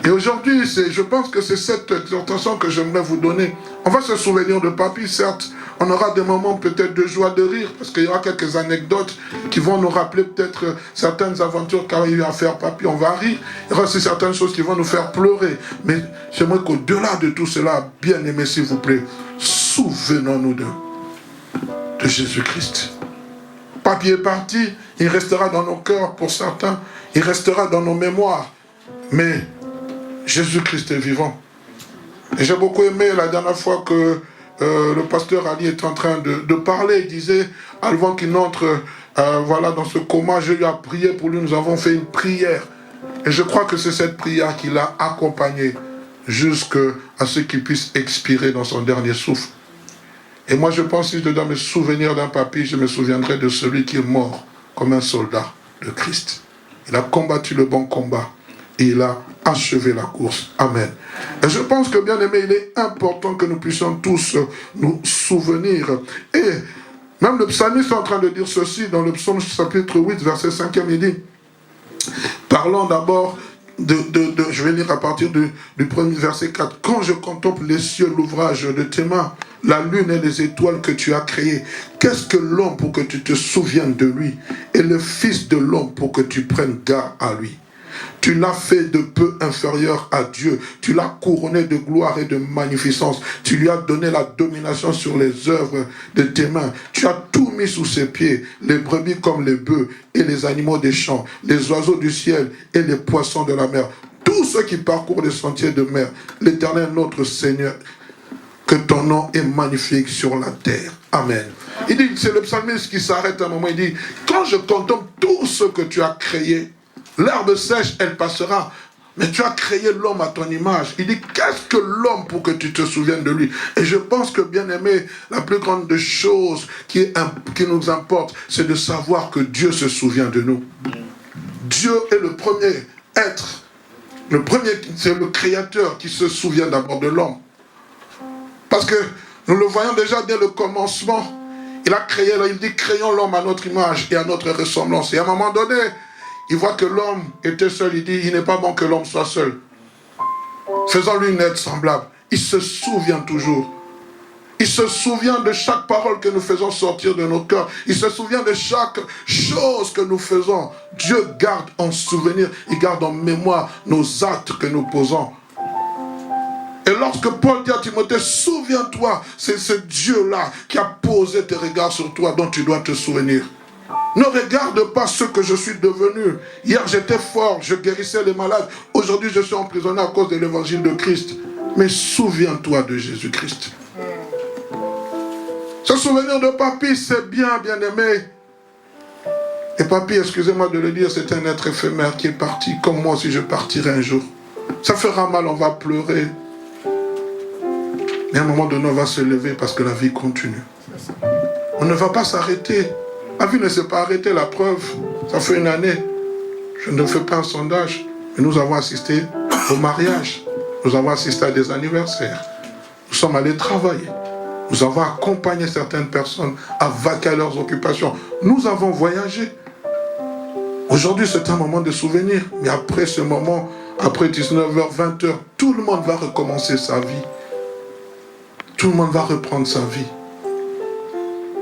F: Et aujourd'hui, je pense que c'est cette exhortation que j'aimerais vous donner. On va se souvenir de Papy, certes. On aura des moments peut-être de joie, de rire, parce qu'il y aura quelques anecdotes qui vont nous rappeler peut-être certaines aventures qu'a eu à faire Papy. On va rire. Il y aura aussi certaines choses qui vont nous faire pleurer. Mais j'aimerais qu'au-delà de tout cela, bien aimé, s'il vous plaît, souvenons-nous de Jésus-Christ. Papy est parti, il restera dans nos cœurs pour certains, il restera dans nos mémoires. Mais Jésus-Christ est vivant. Et j'ai beaucoup aimé la dernière fois que le pasteur Ali est en train de parler. Il disait, avant qu'il entre voilà, dans ce coma, je lui ai prié pour lui, nous avons fait une prière. Et je crois que c'est cette prière qui l'a accompagné jusqu'à ce qu'il puisse expirer dans son dernier souffle. Et moi je pense, si je dois me souvenir d'un papy, je me souviendrai de celui qui est mort comme un soldat de Christ. Il a combattu le bon combat et il a achevé la course. Amen. Et je pense que, bien aimé, il est important que nous puissions tous nous souvenir. Et même le psalmiste est en train de dire ceci dans le psaume chapitre 8, verset 5e, il dit, parlons d'abord je vais lire à partir du premier verset 4. Quand je contemple les cieux, l'ouvrage de tes mains, la lune et les étoiles que tu as créées, qu'est-ce que l'homme pour que tu te souviennes de lui, et le fils de l'homme pour que tu prennes garde à lui? Tu l'as fait de peu inférieur à Dieu. Tu l'as couronné de gloire et de magnificence. Tu lui as donné la domination sur les œuvres de tes mains. Tu as tout mis sous ses pieds, les brebis comme les bœufs et les animaux des champs, les oiseaux du ciel et les poissons de la mer. Tous ceux qui parcourent les sentiers de mer. L'Éternel notre Seigneur, que ton nom est magnifique sur la terre. Amen. Il dit, c'est le psalmiste qui s'arrête un moment, il dit, quand je contemple tout ce que tu as créé, l'herbe sèche, elle passera. Mais tu as créé l'homme à ton image. Il dit, qu'est-ce que l'homme pour que tu te souviennes de lui? Et je pense que, bien aimé, la plus grande des choses qui nous importe, c'est de savoir que Dieu se souvient de nous. Dieu est le premier être. Le premier, c'est le Créateur qui se souvient d'abord de l'homme. Parce que nous le voyons déjà dès le commencement. Il a créé, il dit, créons l'homme à notre image et à notre ressemblance. Et à un moment donné, il voit que l'homme était seul. Il dit, il n'est pas bon que l'homme soit seul. Faisons-lui une aide semblable. Il se souvient toujours. Il se souvient de chaque parole que nous faisons sortir de nos cœurs. Il se souvient de chaque chose que nous faisons. Dieu garde en souvenir, il garde en mémoire nos actes que nous posons. Et lorsque Paul dit à Timothée, souviens-toi, c'est ce Dieu-là qui a posé tes regards sur toi dont tu dois te souvenir. Ne regarde pas ce que je suis devenu. Hier j'étais fort, je guérissais les malades. Aujourd'hui je suis emprisonné à cause de l'évangile de Christ. Mais souviens-toi de Jésus-Christ. Se souvenir de Papy, c'est bien, bien aimé. Et Papy, excusez-moi de le dire, c'est un être éphémère qui est parti, comme moi si je partirai un jour. Ça fera mal, on va pleurer. Mais à un moment donné, on va se lever parce que la vie continue. On ne va pas s'arrêter. La vie ne s'est pas arrêtée, la preuve. Ça fait une année. Je ne fais pas un sondage. Mais nous avons assisté au mariage. Nous avons assisté à des anniversaires. Nous sommes allés travailler. Nous avons accompagné certaines personnes à vaquer à leurs occupations. Nous avons voyagé. Aujourd'hui, c'est un moment de souvenir. Mais après ce moment, après 19h, 20h, tout le monde va recommencer sa vie. Tout le monde va reprendre sa vie.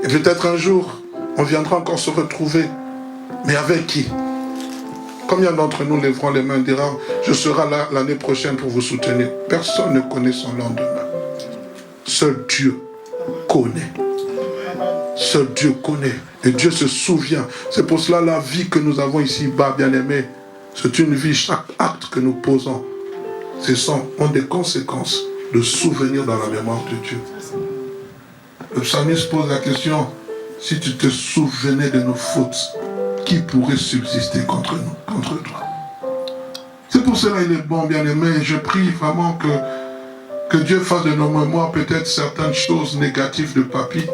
F: Et peut-être un jour, on viendra encore se retrouver. Mais avec qui? Combien d'entre nous lèveront les mains et diront, je serai là l'année prochaine pour vous soutenir? Personne ne connaît son lendemain. Seul Dieu connaît. Seul Dieu connaît. Et Dieu se souvient. C'est pour cela la vie que nous avons ici-bas, bien-aimés, c'est une vie, chaque acte que nous posons, ce sont des conséquences de souvenirs dans la mémoire de Dieu. Le psalmiste pose la question, si tu te souvenais de nos fautes, qui pourrait subsister contre nous, contre toi? C'est pour cela qu'il est bon, bien-aimé. Je prie vraiment que Dieu fasse de nos mémoires peut-être certaines choses négatives de Papy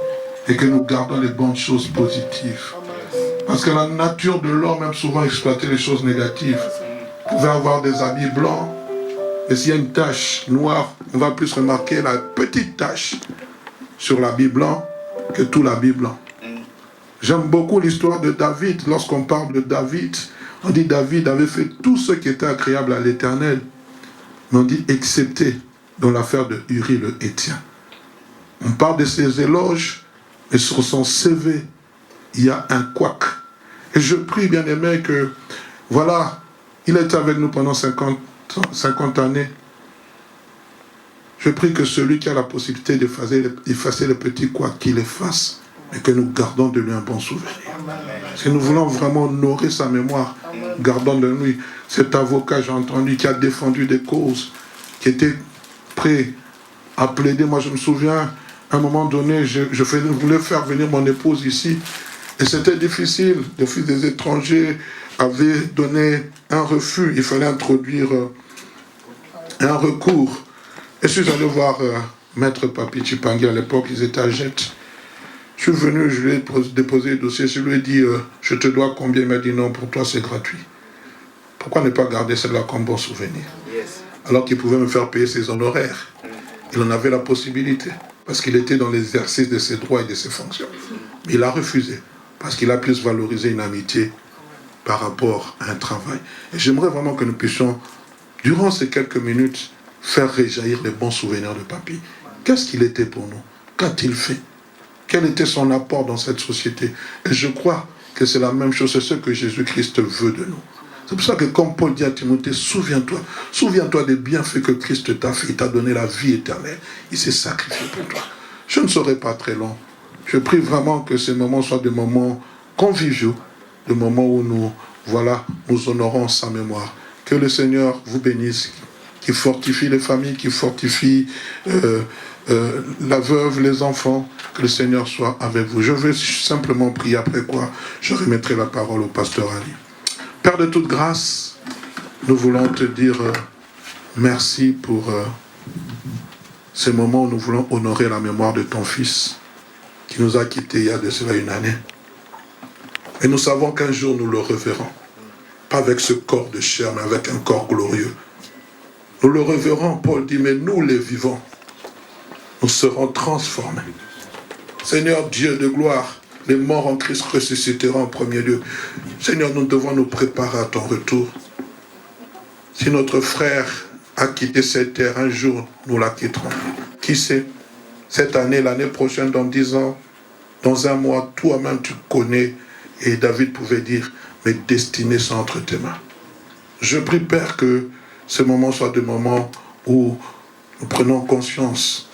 F: et que nous gardons les bonnes choses positives. Parce que la nature de l'homme aime souvent exploiter les choses négatives. Vous pouvez avoir des habits blancs, mais s'il y a une tache noire, on va plus remarquer la petite tache sur l'habit blanc que tout l'habit blanc. J'aime beaucoup l'histoire de David. Lorsqu'on parle de David, On dit David avait fait tout ce qui était agréable à l'Éternel. Mais on dit excepté dans l'affaire de Uri le Héthien. On parle de ses éloges, mais sur son CV, il y a un couac. Et je prie, bien aimé, que, voilà, il est avec nous pendant 50 années. Je prie que celui qui a la possibilité d'effacer les petits couacs, qu'il efface, mais que nous gardons de lui un bon souvenir. Si nous voulons vraiment honorer sa mémoire, gardons de lui cet avocat, j'ai entendu, qui a défendu des causes, qui était prêt à plaider. Moi, je me souviens, à un moment donné, je voulais faire venir mon épouse ici, et c'était difficile. L'Office des étrangers avait donné un refus. Il fallait introduire un recours. Et je suis allé voir Maître Papi Chipangi à l'époque, ils étaient à Jette. Je suis venu, je lui ai déposé le dossier, je lui ai dit, je te dois combien? Il m'a dit non, pour toi c'est gratuit. Pourquoi ne pas garder cela comme bon souvenir? Alors qu'il pouvait me faire payer ses honoraires. Il en avait la possibilité, parce qu'il était dans l'exercice de ses droits et de ses fonctions. Mais il a refusé, parce qu'il a pu valoriser une amitié par rapport à un travail. Et j'aimerais vraiment que nous puissions, durant ces quelques minutes, faire réjaillir les bons souvenirs de Papi. Qu'est-ce qu'il était pour nous? Qu'a-t-il fait? Quel était son apport dans cette société? Et je crois que c'est la même chose, c'est ce que Jésus-Christ veut de nous. C'est pour ça que comme Paul dit à Timothée, souviens-toi des bienfaits que Christ t'a fait, il t'a donné la vie éternelle, il s'est sacrifié pour toi. Je ne serai pas très long. Je prie vraiment que ces moments soient des moments conviviaux, des moments où nous honorons sa mémoire. Que le Seigneur vous bénisse, qui fortifie les familles, qui fortifie la veuve, les enfants, que le Seigneur soit avec vous. Je vais simplement prier, après quoi je remettrai la parole au pasteur Ali. Père de toute grâce, nous voulons te dire merci pour ces moments où nous voulons honorer la mémoire de ton fils qui nous a quittés il y a de cela une année. Et nous savons qu'un jour nous le reverrons. Pas avec ce corps de chair, mais avec un corps glorieux. Nous le reverrons, Paul dit, mais nous les vivants, nous serons transformés. Seigneur Dieu de gloire, les morts en Christ ressusciteront en premier lieu. Seigneur, nous devons nous préparer à ton retour. Si notre frère a quitté cette terre, un jour, nous la quitterons. Qui sait, cette année, l'année prochaine, dans 10 ans, dans un mois, toi-même tu connais. Et David pouvait dire, mes destinées sont entre tes mains. Je prie, Père, que ces moments soient des moments où nous prenons conscience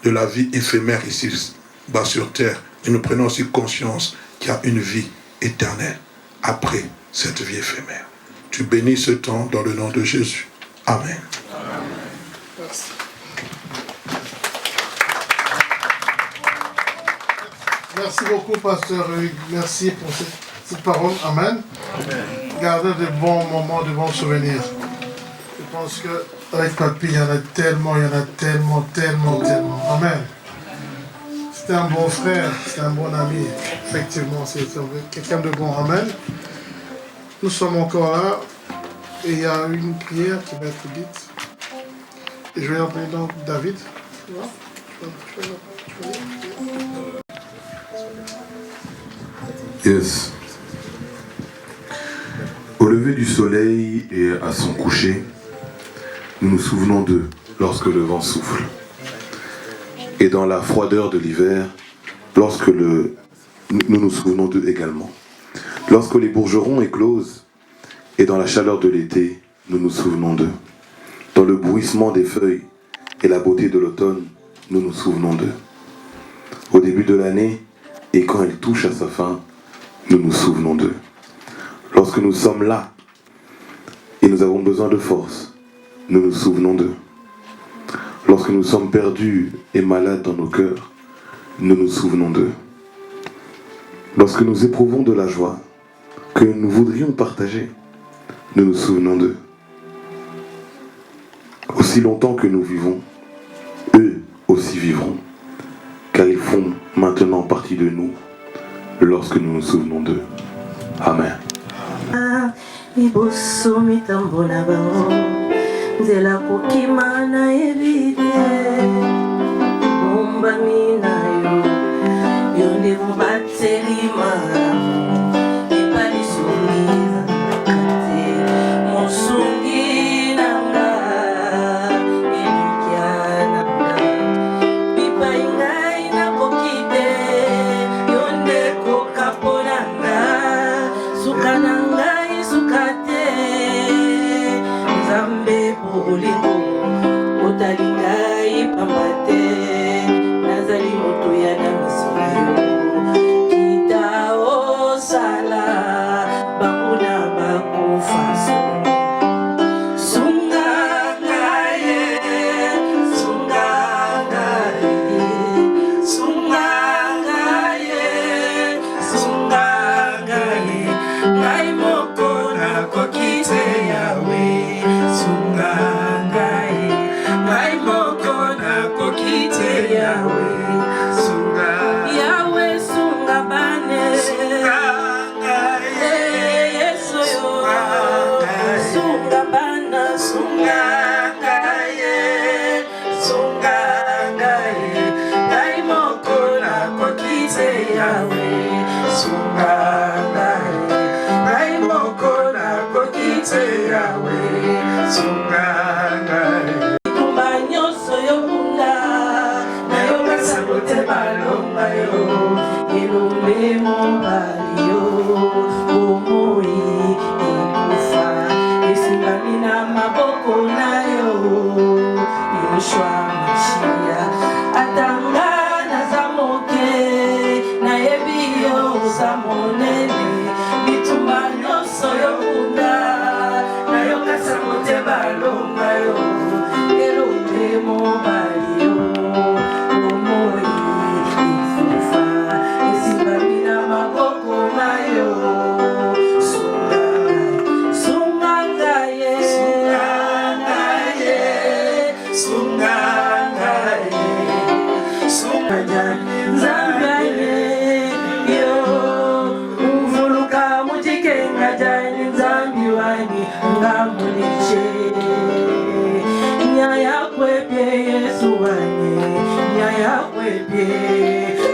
F: de la vie éphémère ici, bas sur terre, et nous prenons aussi conscience qu'il y a une vie éternelle après cette vie éphémère. Tu bénis ce temps dans le nom de Jésus. Amen.
C: Merci. Merci beaucoup, pasteur Hugues. Merci pour cette parole. Amen. Gardez de bons moments, de bons souvenirs. Je pense qu'avec Papi, il y en a tellement. Amen. C'était un bon frère, c'était un bon ami. Effectivement, c'est quelqu'un de bon. Amen. Nous sommes encore là. Et il y a une prière qui va être dite. Et je vais appeler donc David.
G: Yes. Au lever du soleil et à son coucher, nous nous souvenons d'eux lorsque le vent souffle. Et dans la froideur de l'hiver, nous nous souvenons d'eux également. Lorsque les bourgerons éclosent, et dans la chaleur de l'été, nous nous souvenons d'eux. Dans le bruissement des feuilles et la beauté de l'automne, nous nous souvenons d'eux. Au début de l'année, et quand elle touche à sa fin, nous nous souvenons d'eux. Lorsque nous sommes là, et nous avons besoin de force, nous nous souvenons d'eux. Lorsque nous sommes perdus et malades dans nos cœurs, nous nous souvenons d'eux. Lorsque nous éprouvons de la joie que nous voudrions partager, nous nous souvenons d'eux. Aussi longtemps que nous vivons, eux aussi vivront, car ils font maintenant partie de nous lorsque nous nous souvenons d'eux. Amen.
D: shia atanga naza moke nayebi yo oza monene bitumba nyonso yokunda nayokasa motema longa yo elonde mobali yo omoi efufa esimbami na maboko na yo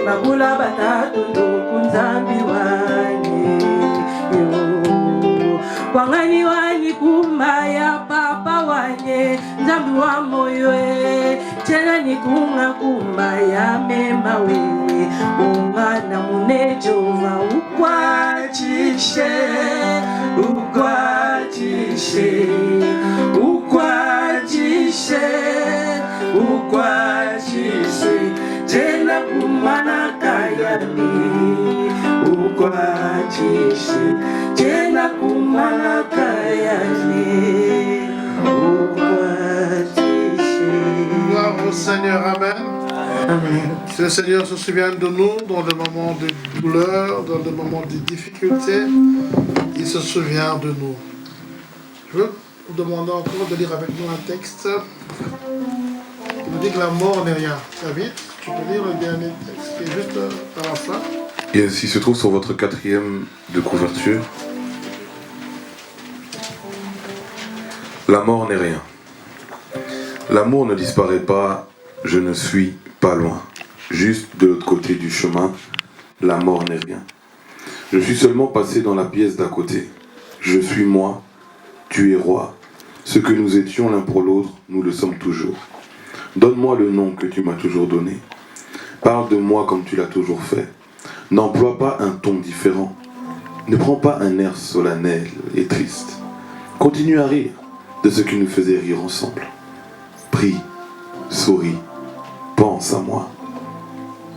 D: Bagula batatu ndokunzambi wanye Kwangani wani kumaya papa wanye Nzambi wa moyo Tena ni kunga kumaya mema wewe Ungana munejova ukwachishe Ukwachishe Ukwachishe Ukwachishe Tena kumana kayani Ukwachishe Tena kumana kayani Ukwachishe.
C: Gloire au Seigneur, Amen.
D: Amen.
C: Que le Seigneur se souvienne de nous dans le moment de douleur, dans le moment de difficulté. Il se souvient de nous. Je veux vous demander encore de lire avec nous un texte. Il nous dit que la mort n'est rien. David, tu peux lire le dernier texte qui est juste à la fin.
G: Et ainsi se trouve sur votre 4e de couverture. La mort n'est rien. L'amour ne disparaît pas, je ne suis pas loin. Juste de l'autre côté du chemin, la mort n'est rien. Je suis seulement passé dans la pièce d'à côté. Je suis moi, tu es roi. Ce que nous étions l'un pour l'autre, nous le sommes toujours. Donne-moi le nom que tu m'as toujours donné. Parle de moi comme tu l'as toujours fait. N'emploie pas un ton différent. Ne prends pas un air solennel et triste. Continue à rire de ce qui nous faisait rire ensemble. Prie, souris, pense à moi.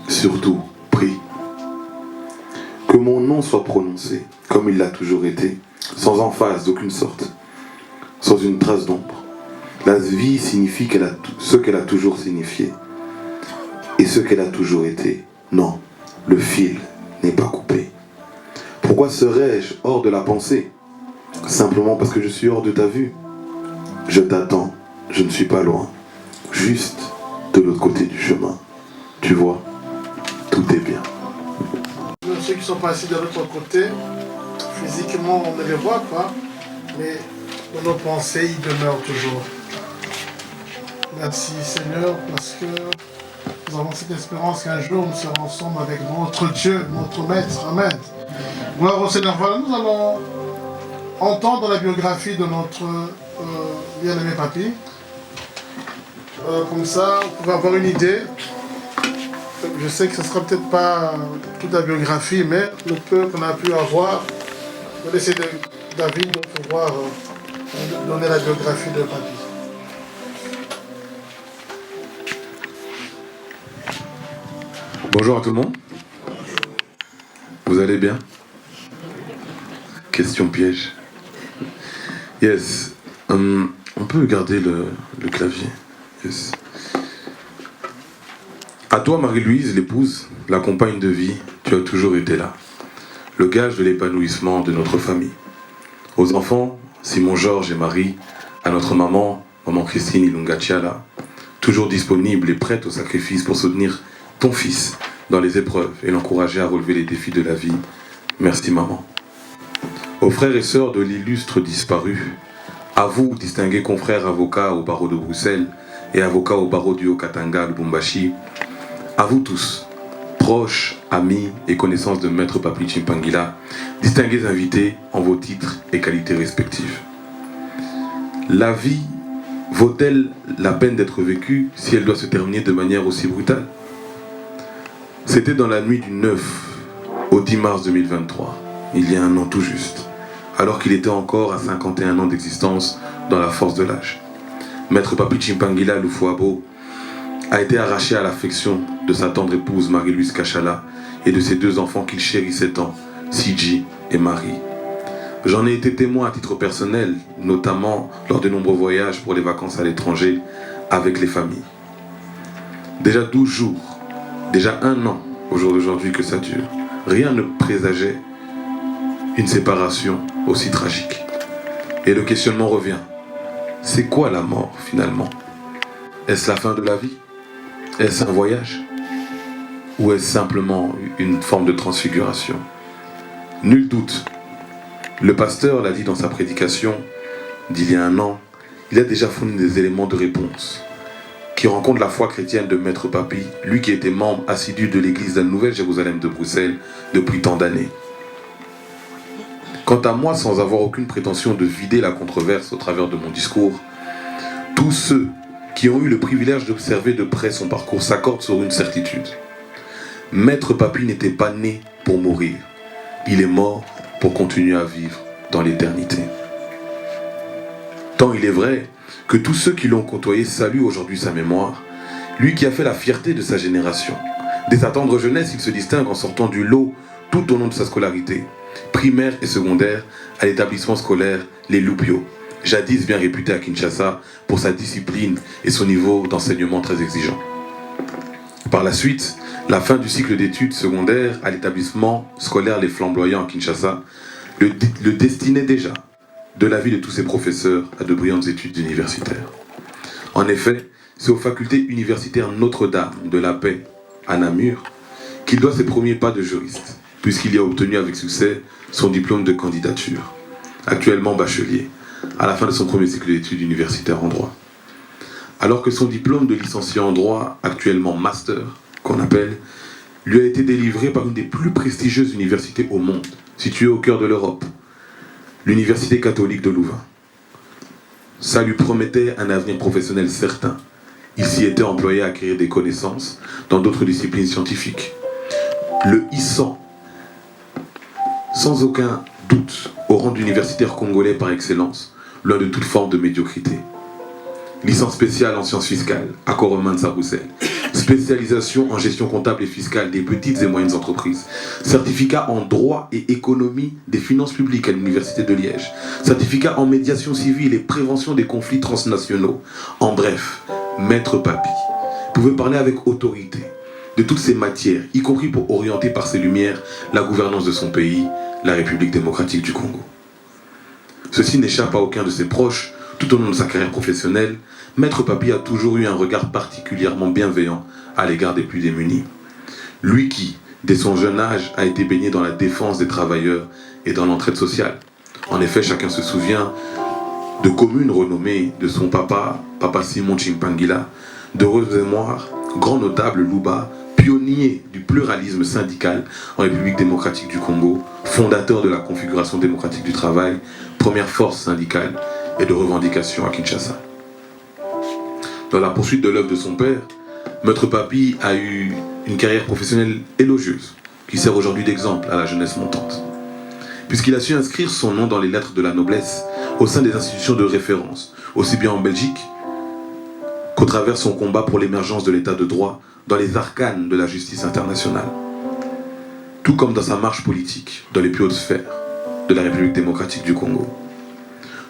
G: Surtout, prie. Que mon nom soit prononcé comme il l'a toujours été, sans emphase d'aucune sorte, sans une trace d'ombre. La vie signifie ce qu'elle a toujours signifié et ce qu'elle a toujours été. Non, le fil n'est pas coupé. Pourquoi serais-je hors de la pensée? Simplement parce que je suis hors de ta vue. Je t'attends, je ne suis pas loin, juste de l'autre côté du chemin. Tu vois, tout est bien.
C: Ceux qui sont passés de l'autre côté, physiquement on ne les voit pas, mais dans nos pensées ils demeurent toujours. Merci Seigneur, parce que nous avons cette espérance qu'un jour nous serons ensemble avec notre Dieu, notre Maître. Amen. Gloire au Seigneur. Voilà, nous allons entendre la biographie de notre bien-aimé papy. Comme ça, vous pouvez avoir une idée. Je sais que ce ne sera peut-être pas toute la biographie, mais le peu qu'on a pu avoir, je vais laisser David de pouvoir donner la biographie de papy.
G: Bonjour à tout le monde. Vous allez bien? Question piège. Yes. On peut garder le clavier. Yes. À toi, Marie-Louise, l'épouse, la compagne de vie, tu as toujours été là. Le gage de l'épanouissement de notre famille. Aux enfants, Simon, Georges et Marie, à notre maman Christine Ilunga Chiala, toujours disponible et prête au sacrifice pour soutenir ton fils dans les épreuves et l'encourager à relever les défis de la vie. Merci maman. Aux frères et sœurs de l'illustre disparu, à vous, distingués confrères avocats au barreau de Bruxelles et avocats au barreau du Haut-Katanga, Lubumbashi, à vous tous, proches, amis et connaissances de Maître Papi Chimpangila, distingués invités en vos titres et qualités respectives. La vie vaut-elle la peine d'être vécue si elle doit se terminer de manière aussi brutale? C'était dans la nuit du 9 au 10 mars 2023, il y a un an tout juste, alors qu'il était encore à 51 ans d'existence dans la force de l'âge. Maître Papi Chimpangila Lufuabo a été arraché à l'affection de sa tendre épouse Marie-Louise Kachala et de ses 2 enfants qu'il chérissait tant, Siji et Marie. J'en ai été témoin à titre personnel, notamment lors de nombreux voyages pour les vacances à l'étranger avec les familles. Déjà 12 jours, déjà 1 an au jour d'aujourd'hui que ça dure, rien ne présageait une séparation aussi tragique. Et le questionnement revient. C'est quoi la mort finalement? Est-ce la fin de la vie? Est-ce un voyage? Ou est-ce simplement une forme de transfiguration? Nul doute. Le pasteur l'a dit dans sa prédication d'il y a 1 an, il a déjà fourni des éléments de réponse qui rencontrent la foi chrétienne de Maître Papi, lui qui était membre assidu de l'église de la Nouvelle-Jérusalem de Bruxelles depuis tant d'années. Quant à moi, sans avoir aucune prétention de vider la controverse au travers de mon discours, tous ceux qui ont eu le privilège d'observer de près son parcours s'accordent sur une certitude. Maître Papi n'était pas né pour mourir. Il est mort pour continuer à vivre dans l'éternité. Tant il est vrai que tous ceux qui l'ont côtoyé saluent aujourd'hui sa mémoire, lui qui a fait la fierté de sa génération. Dès sa tendre jeunesse, il se distingue en sortant du lot tout au long de sa scolarité, primaire et secondaire, à l'établissement scolaire Les Loupio, jadis bien réputé à Kinshasa pour sa discipline et son niveau d'enseignement très exigeant. Par la suite, la fin du cycle d'études secondaires à l'établissement scolaire Les Flamboyants à Kinshasa le destinait déjà, de l'avis de tous ses professeurs, à de brillantes études universitaires. En effet, c'est aux facultés universitaires Notre-Dame de la Paix à Namur qu'il doit ses premiers pas de juriste, puisqu'il y a obtenu avec succès son diplôme de candidature, actuellement bachelier, à la fin de son premier cycle d'études universitaires en droit. Alors que son diplôme de licencié en droit, actuellement master, qu'on appelle, lui a été délivré par une des plus prestigieuses universités au monde, située au cœur de l'Europe, l'Université catholique de Louvain. Ça lui promettait un avenir professionnel certain. Il s'y était employé à acquérir des connaissances dans d'autres disciplines scientifiques, le hissant sans aucun doute au rang d'universitaire congolais par excellence, loin de toute forme de médiocrité. Licence spéciale en sciences fiscales à Koromansa Bruxelles, spécialisation en gestion comptable et fiscale des petites et moyennes entreprises, certificat en droit et économie des finances publiques à l'Université de Liège, certificat en médiation civile et prévention des conflits transnationaux. En bref, Maître Papi pouvait parler avec autorité de toutes ces matières, y compris pour orienter par ses lumières la gouvernance de son pays, la République démocratique du Congo. Ceci n'échappe à aucun de ses proches. Tout au long de sa carrière professionnelle, Maître Papi a toujours eu un regard particulièrement bienveillant à l'égard des plus démunis. Lui qui, dès son jeune âge, a été baigné dans la défense des travailleurs et dans l'entraide sociale. En effet, chacun se souvient de communes renommées de son papa, Papa Simon Chimpangila, d'heureuses mémoires, grand notable Louba, pionnier du pluralisme syndical en République démocratique du Congo, fondateur de la Confédération démocratique du travail, première force syndicale et de revendication à Kinshasa. Dans la poursuite de l'œuvre de son père, Maître Papi a eu une carrière professionnelle élogieuse, qui sert aujourd'hui d'exemple à la jeunesse montante. Puisqu'il a su inscrire son nom dans les lettres de la noblesse au sein des institutions de référence, aussi bien en Belgique qu'au travers son combat pour l'émergence de l'état de droit dans les arcanes de la justice internationale. Tout comme dans sa marche politique dans les plus hautes sphères de la République démocratique du Congo.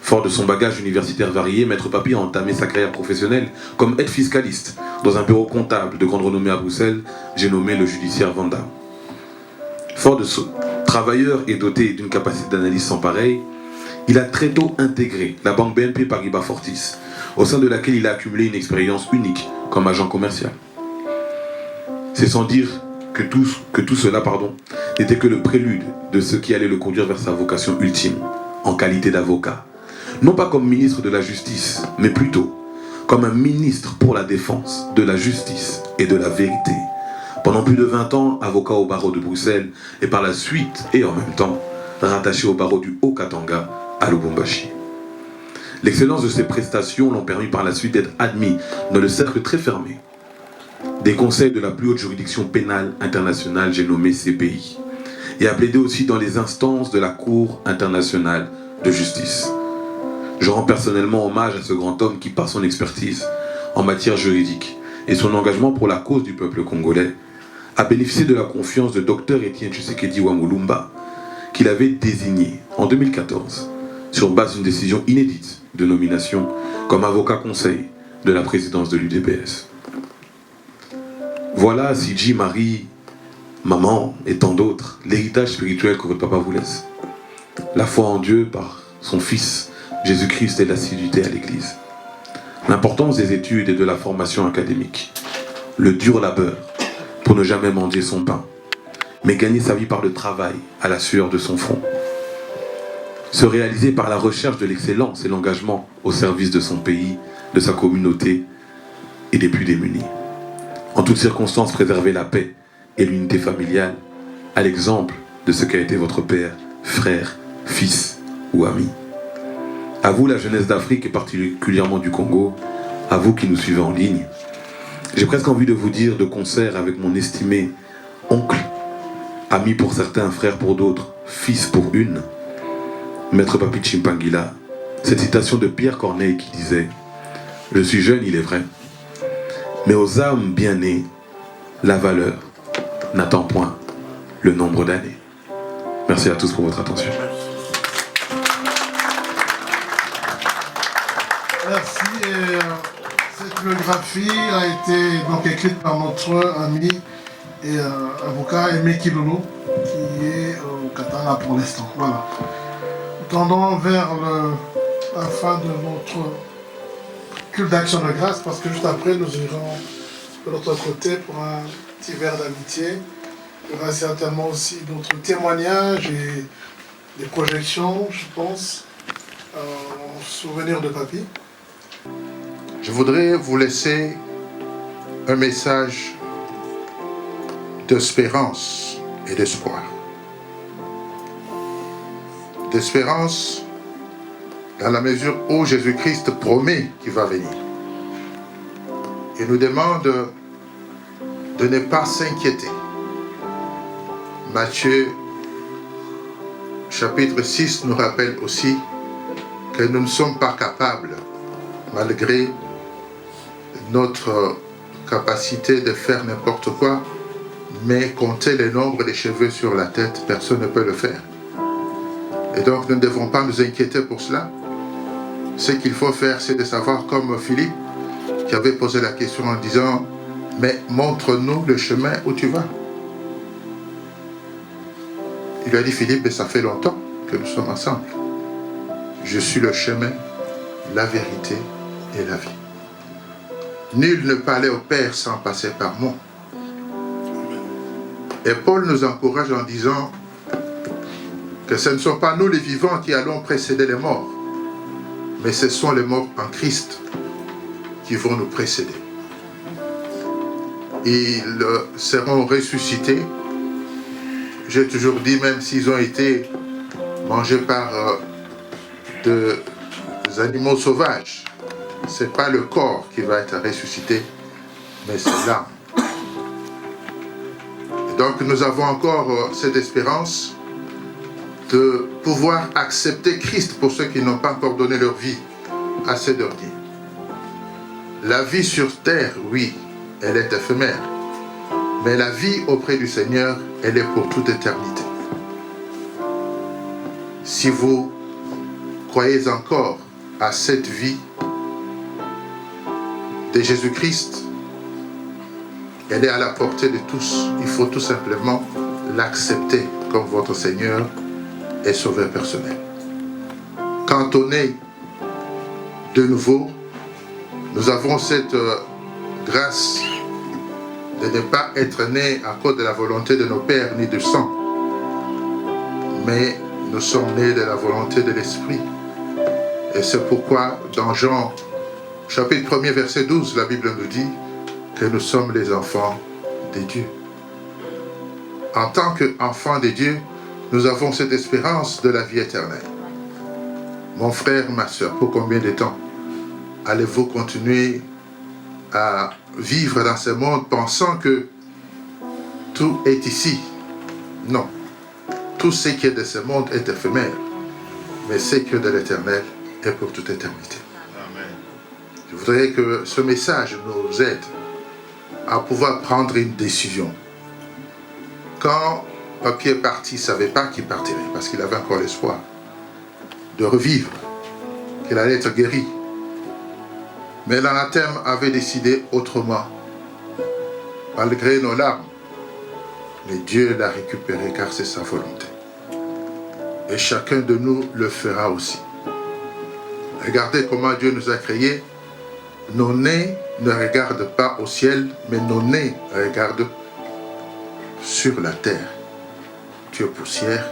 G: Fort de son bagage universitaire varié, Maître Papi a entamé sa carrière professionnelle comme aide fiscaliste dans un bureau comptable de grande renommée à Bruxelles, j'ai nommé le judiciaire Vandam. Fort de ce travailleur et doté d'une capacité d'analyse sans pareille, il a très tôt intégré la banque BNP Paribas Fortis, au sein de laquelle il a accumulé une expérience unique comme agent commercial. C'est sans dire que tout cela n'était que le prélude de ce qui allait le conduire vers sa vocation ultime, en qualité d'avocat. Non pas comme ministre de la Justice, mais plutôt comme un ministre pour la défense de la justice et de la vérité. Pendant plus de 20 ans, avocat au barreau de Bruxelles et par la suite et en même temps, rattaché au barreau du Haut-Katanga à Lubumbashi. L'excellence de ses prestations l'ont permis par la suite d'être admis dans le cercle très fermé des conseils de la plus haute juridiction pénale internationale, j'ai nommé CPI, et a plaidé aussi dans les instances de la Cour internationale de justice. Je rends personnellement hommage à ce grand homme qui, par son expertise en matière juridique, et son engagement pour la cause du peuple congolais, a bénéficié de la confiance de Dr Etienne Tshisekedi Wamulumba, qu'il avait désigné en 2014, sur base d'une décision inédite de nomination comme avocat conseil de la présidence de l'UDPS. Voilà, Sidi, Marie, maman et tant d'autres, l'héritage spirituel que votre papa vous laisse. La foi en Dieu par son Fils, Jésus-Christ, et l'assiduité à l'Église. L'importance des études et de la formation académique. Le dur labeur pour ne jamais mendier son pain, mais gagner sa vie par le travail à la sueur de son front. Se réaliser par la recherche de l'excellence et l'engagement au service de son pays, de sa communauté et des plus démunis. En toutes circonstances, préserver la paix et l'unité familiale, à l'exemple de ce qu'a été votre père, frère, fils ou ami. À vous, la jeunesse d'Afrique et particulièrement du Congo, à vous qui nous suivez en ligne, j'ai presque envie de vous dire de concert avec mon estimé oncle, ami pour certains, frère pour d'autres, fils pour une, Maître Papi Chimpangila, cette citation de Pierre Corneille qui disait « Je suis jeune, il est vrai, mais aux âmes bien nées, la valeur n'attend point le nombre d'années. » Merci à tous pour votre attention.
C: Merci. Et, cette biographie a été donc écrite par notre ami et avocat Aimé Kilolo, qui est au Katanga pour l'instant. Voilà. Nous tendons vers la fin de notre culte d'action de grâce, parce que juste après, nous irons de l'autre côté pour un petit verre d'amitié. Il y aura certainement aussi d'autres témoignages et des projections, je pense, en souvenir de Papy.
H: Je voudrais vous laisser un message d'espérance et d'espoir. D'espérance dans la mesure où Jésus-Christ promet qu'il va venir. Il nous demande de ne pas s'inquiéter. Matthieu chapitre 6 nous rappelle aussi que nous ne sommes pas capables, malgré notre capacité de faire n'importe quoi, mais compter le nombre des cheveux sur la tête, personne ne peut le faire. Et donc nous ne devons pas nous inquiéter pour cela. Ce qu'il faut faire, c'est de savoir, comme Philippe, qui avait posé la question en disant « Mais montre-nous le chemin où tu vas ». Il lui a dit « Philippe, ça fait longtemps que nous sommes ensemble. Je suis le chemin, la vérité et la vie. Nul ne peut aller au Père sans passer par moi. » Et Paul nous encourage en disant que ce ne sont pas nous les vivants qui allons précéder les morts, mais ce sont les morts en Christ qui vont nous précéder. Ils seront ressuscités. J'ai toujours dit, même s'ils ont été mangés par des animaux sauvages, ce n'est pas le corps qui va être ressuscité, mais c'est l'âme. Donc nous avons encore cette espérance de pouvoir accepter Christ pour ceux qui n'ont pas encore donné leur vie à ces derniers. La vie sur terre, oui, elle est éphémère, mais la vie auprès du Seigneur, elle est pour toute éternité. Si vous croyez encore à cette vie de Jésus-Christ, elle est à la portée de tous. Il faut tout simplement l'accepter comme votre Seigneur et Sauveur personnel. Quand on est de nouveau, nous avons cette grâce de ne pas être nés à cause de la volonté de nos pères ni du sang, mais nous sommes nés de la volonté de l'Esprit. Et c'est pourquoi dans Jean chapitre 1er verset 12, la Bible nous dit que nous sommes les enfants de Dieu. En tant qu'enfants de Dieu, nous avons cette espérance de la vie éternelle. Mon frère, ma soeur, pour combien de temps allez-vous continuer à vivre dans ce monde pensant que tout est ici? Non. Tout ce qui est de ce monde est éphémère, mais ce qui est de l'éternel est pour toute éternité. Amen. Je voudrais que ce message nous aide à pouvoir prendre une décision. Quand Papier est parti, il ne savait pas qu'il partirait, parce qu'il avait encore l'espoir de revivre, qu'il allait être guéri. Mais l'anathème avait décidé autrement. Malgré nos larmes, mais Dieu l'a récupéré car c'est sa volonté. Et chacun de nous le fera aussi. Regardez comment Dieu nous a créés. Nos nez ne regardent pas au ciel, mais nos nez regardent sur la terre. Tu es poussière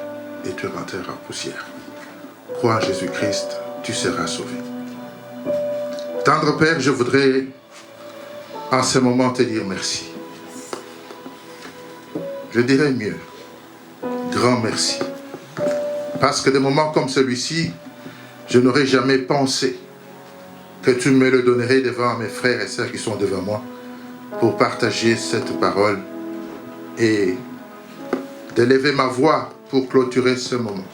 H: et tu rentreras poussière. Crois en Jésus-Christ, tu seras sauvé. Tendre Père, je voudrais en ce moment te dire merci. Je dirais mieux, grand merci. Parce que des moments comme celui-ci, je n'aurais jamais pensé que tu me le donnerais devant mes frères et sœurs qui sont devant moi pour partager cette parole et d'élever ma voix pour clôturer ce moment.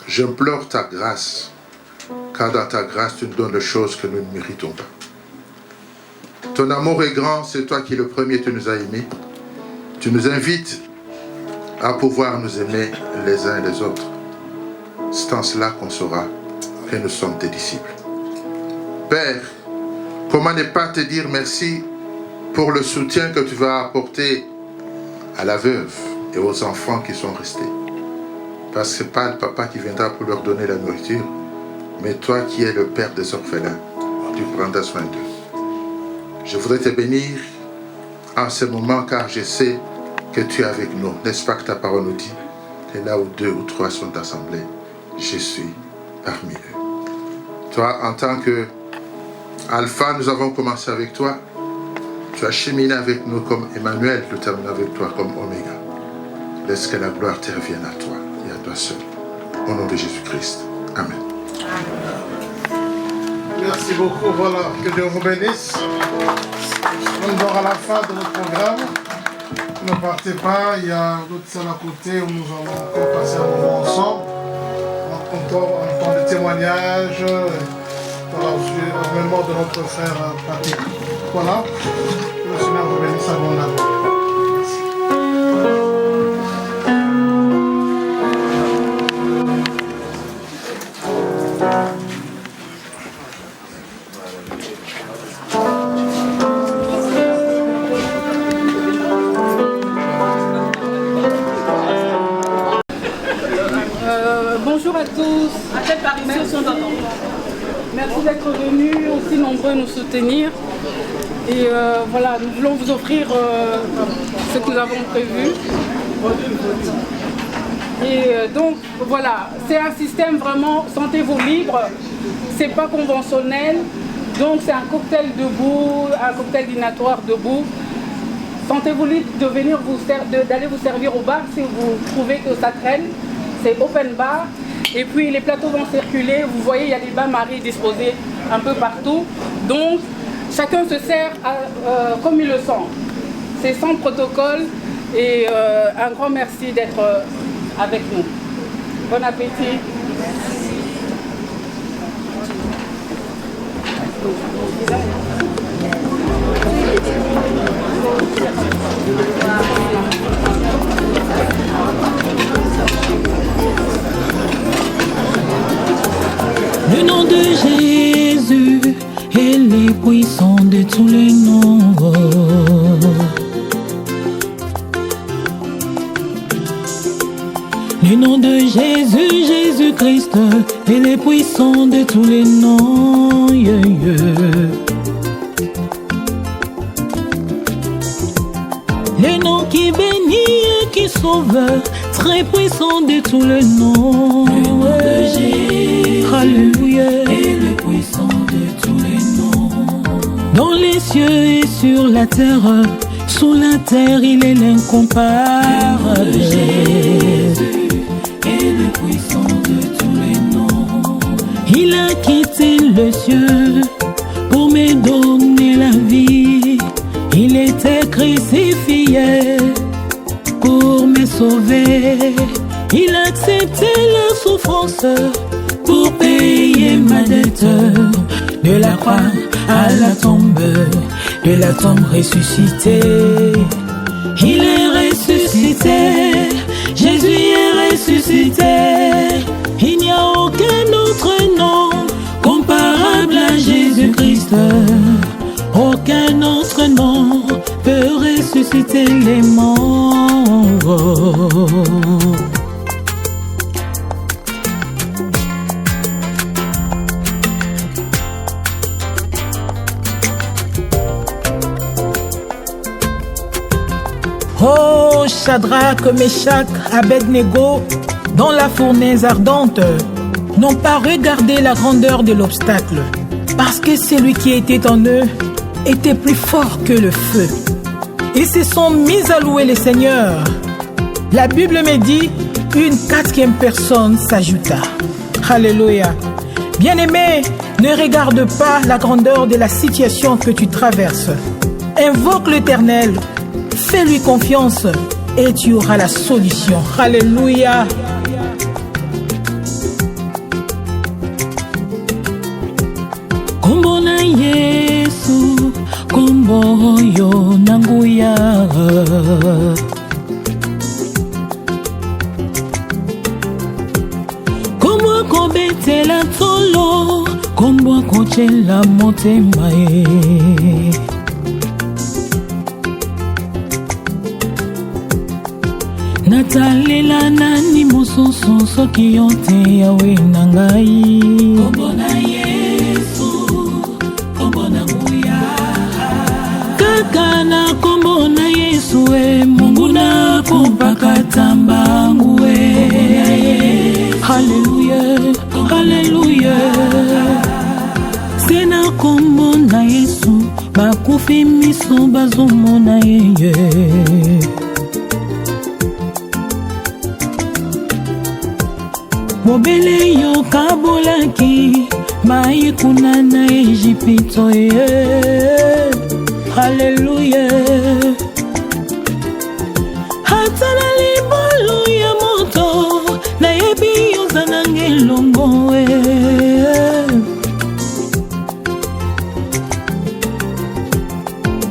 H: J'implore ta grâce, car dans ta grâce, tu nous donnes les choses que nous ne méritons pas. Ton amour est grand, c'est toi qui le premier, tu nous as aimés. Tu nous invites à pouvoir nous aimer les uns les autres. C'est en cela qu'on saura que nous sommes tes disciples. Père, comment ne pas te dire merci pour le soutien que tu vas apporter à la veuve et aux enfants qui sont restés. Parce que ce n'est pas le papa qui viendra pour leur donner la nourriture, mais toi qui es le père des orphelins, tu prendras soin d'eux. Je voudrais te bénir en ce moment car je sais que tu es avec nous. N'est-ce pas que ta parole nous dit que là où 2 ou 3 sont assemblés, je suis parmi eux. Toi, en tant que Alpha, nous avons commencé avec toi. Tu as cheminé avec nous comme Emmanuel, nous terminons avec toi comme Oméga. Laisse que la gloire te revienne à toi et à toi seul. Au nom de Jésus-Christ. Amen.
C: Merci beaucoup. Voilà, que Dieu vous bénisse. Nous sommes à la fin de notre programme. Ne partez pas, il y a d'autres salles à côté où nous allons encore passer un moment ensemble. En temps de témoignage, voilà, au mémoire de notre frère Patrick. Voilà, que le Seigneur vous bénisse abondamment.
I: Bonjour à tous. Merci d'être venus aussi nombreux nous soutenir. Et voilà, nous voulons vous offrir ce que nous avons prévu. Et donc voilà, c'est un système vraiment, sentez-vous libre, c'est pas conventionnel. Donc c'est un cocktail debout, un cocktail dînatoire debout. Sentez-vous libre de venir d'aller vous servir au bar si vous trouvez que ça traîne. C'est open bar. Et puis les plateaux vont circuler. Vous voyez, il y a des bains-maries disposés un peu partout. Donc chacun se sert comme il le sent. C'est sans protocole. Et un grand merci d'être avec nous. Bon appétit.
A: Le nom de Jésus est le puissant de tous les noms. Le nom de Jésus, Jésus-Christ est le puissant de tous les noms. Yeah, yeah. Le nom qui bénit et qui sauve, très puissant de tous les noms. Le nom de Jésus, alléluia, est le puissant de tous les noms. Dans les cieux et sur la terre, sous la terre, il est l'incomparable. Le nom de Jésus est le puissant de tous les noms. Il a quitté le ciel pour me donner la vie. Il était crucifié pour me sauver. Il a accepté la souffrance pour payer ma dette. De la croix à la tombe,
E: de la tombe ressuscité. Il est ressuscité, Jésus est ressuscité. Il n'y a aucun autre nom comparable à Jésus-Christ. Aucun autre nom peut ressusciter les morts. Oh, Shadrach, Meshach, Abednego, dans la fournaise ardente, n'ont pas regardé la grandeur de l'obstacle, parce que celui qui était en eux était plus fort que le feu. Ils se sont mis à louer le Seigneur. La Bible me dit, une quatrième personne s'ajouta. Alléluia. Bien-aimé, ne regarde pas la grandeur de la situation que tu traverses. Invoque l'Éternel. Fais-lui confiance et tu auras la solution. Alléluia.
A: Kombo na Yesu, kombo yo nanguya. Kombo kobetela tolo, kombo kochela motema e. Natalela nani mososo soki yote yawe nangai. Kombo na Yesu, kombo na nguya. Kaka na kombo na Yesu e, Mungu na kumpakata mbangu e. Hallelujah, hallelujah. Sena kombo na Yesu, bakufi miso bazomona yeye. Mobele yo kabolaki, mai kuna na Ejipito ye. Hallelujah. Hata na libolu ya moto, na yebi yo zanange longo e.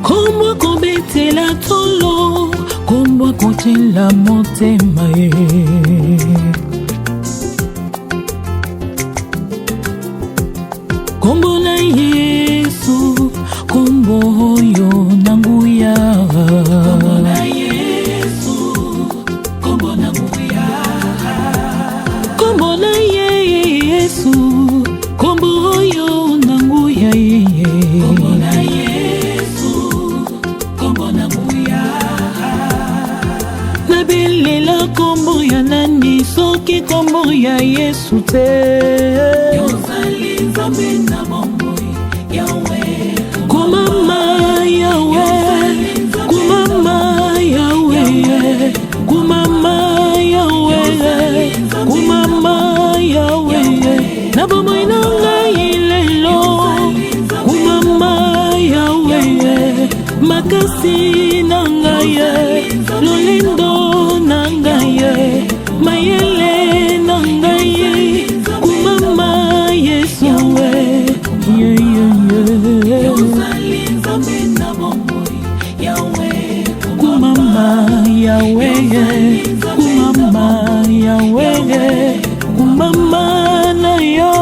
A: Kombo kobete la tolo, kombo kote la motema ye. Kombo na Yesu, kombo yo nanguya. Kombo na Yesu, kombo nanguya. Kombo na Yesu, kombo yo nanguya. Kombo na Yesu, kombo nanguya. Nabelela kombo ya nani soki kombo ya Yesu te. Kumama Yahweh, kumama Yahweh, kumama Yahweh, kumama Yahweh. Nabomo inanga ilelo, kumama Yahweh, makasi nangaye, lolindo nangaye, mayele nangaye, kumama Yesu we. Kumama Yahweh, kumama Yahweh, kumama na yo.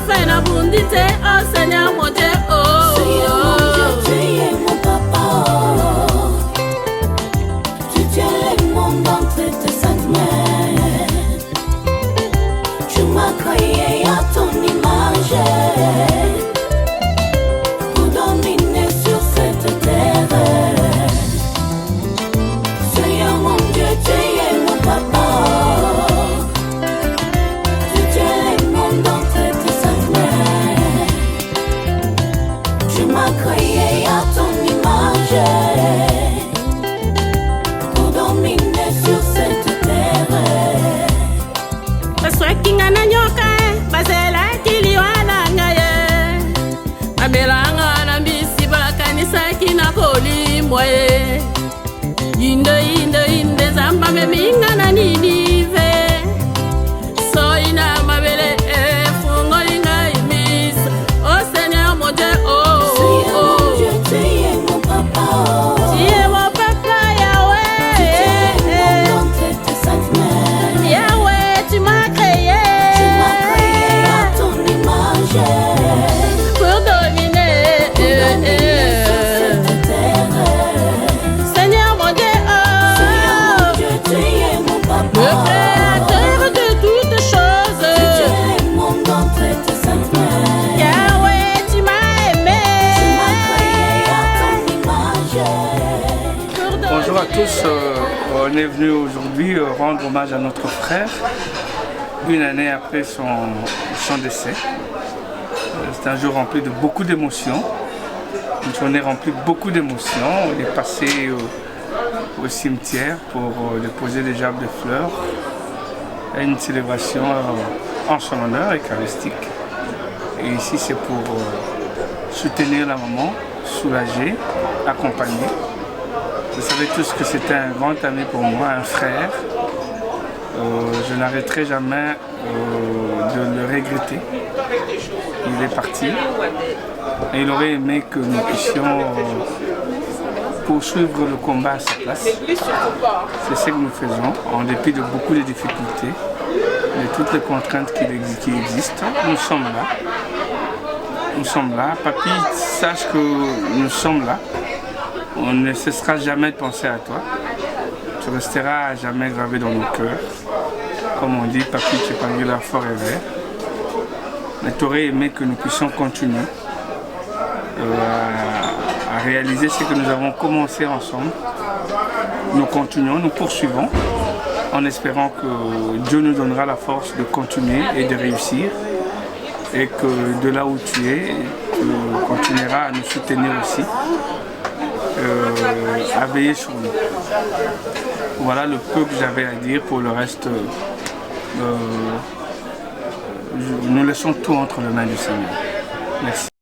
D: fait na bundite, oh Seigneur mon Dieu, oh Seigneur mon Dieu, tu es mon papa. Tu tiens les mondes entre tes saintes mains. Tu m'as créé à ton image pour dominer sur cette terre. Seigneur mon Dieu, tu es mon papa. Tu tiens les mondes entre tes saintes mains. Tu m'as créé à ton image pour dominer sur cette terre. Baswakinga na nyoka basela kiliwana ngaye abelanga na mbisi bakanisa kina kolimwe inde zamba meminga na ninive soina mabele fungo inga imisa. Oh Seigneur mon Dieu, oh Seigneur mon Dieu, tu es mon papa. Tu es mon papa Yahweh. Tu tiens le monde entre tes saintes mains. Yahweh, tu m'as créé. Tu m'as créé à ton image pour dominer sur cette terre. Seigneur mon Dieu, oh Seigneur mon Dieu, tu es mon papa. Le créateur de toutes choses. Tu tiens le monde entre tes saintes mains. Yahweh, tu m'as aimé. Tu m'as créé à ton image pour dominer.
J: Bonjour à tous, on est venu aujourd'hui rendre hommage à notre frère, une année après son décès. C'est un jour rempli de beaucoup d'émotions, une journée remplie de beaucoup d'émotions. On est passé au cimetière pour déposer des gerbes de fleurs à une célébration en son honneur eucharistique. Et ici c'est pour soutenir la maman, soulager, accompagner. Vous savez tous que c'était un grand ami pour moi, un frère. Je n'arrêterai jamais de le regretter. Il est parti et il aurait aimé que nous puissions poursuivre le combat à sa place. C'est ce que nous faisons, en dépit de beaucoup de difficultés, de toutes les contraintes qui existent. Nous sommes là. Nous sommes là. Papy, sache que nous sommes là. On ne cessera jamais de penser à toi. Tu resteras à jamais gravé dans nos cœurs. Comme on dit, papy, tu parles là forever. Mais tu aurais aimé que nous puissions continuer à réaliser ce que nous avons commencé ensemble. Nous continuons, nous poursuivons, en espérant que Dieu nous donnera la force de continuer et de réussir. Et que de là où tu es, tu continueras à nous soutenir aussi. À veiller sur nous. Voilà le peu que j'avais à dire. Pour le reste, nous laissons tout entre les mains du Seigneur. Merci.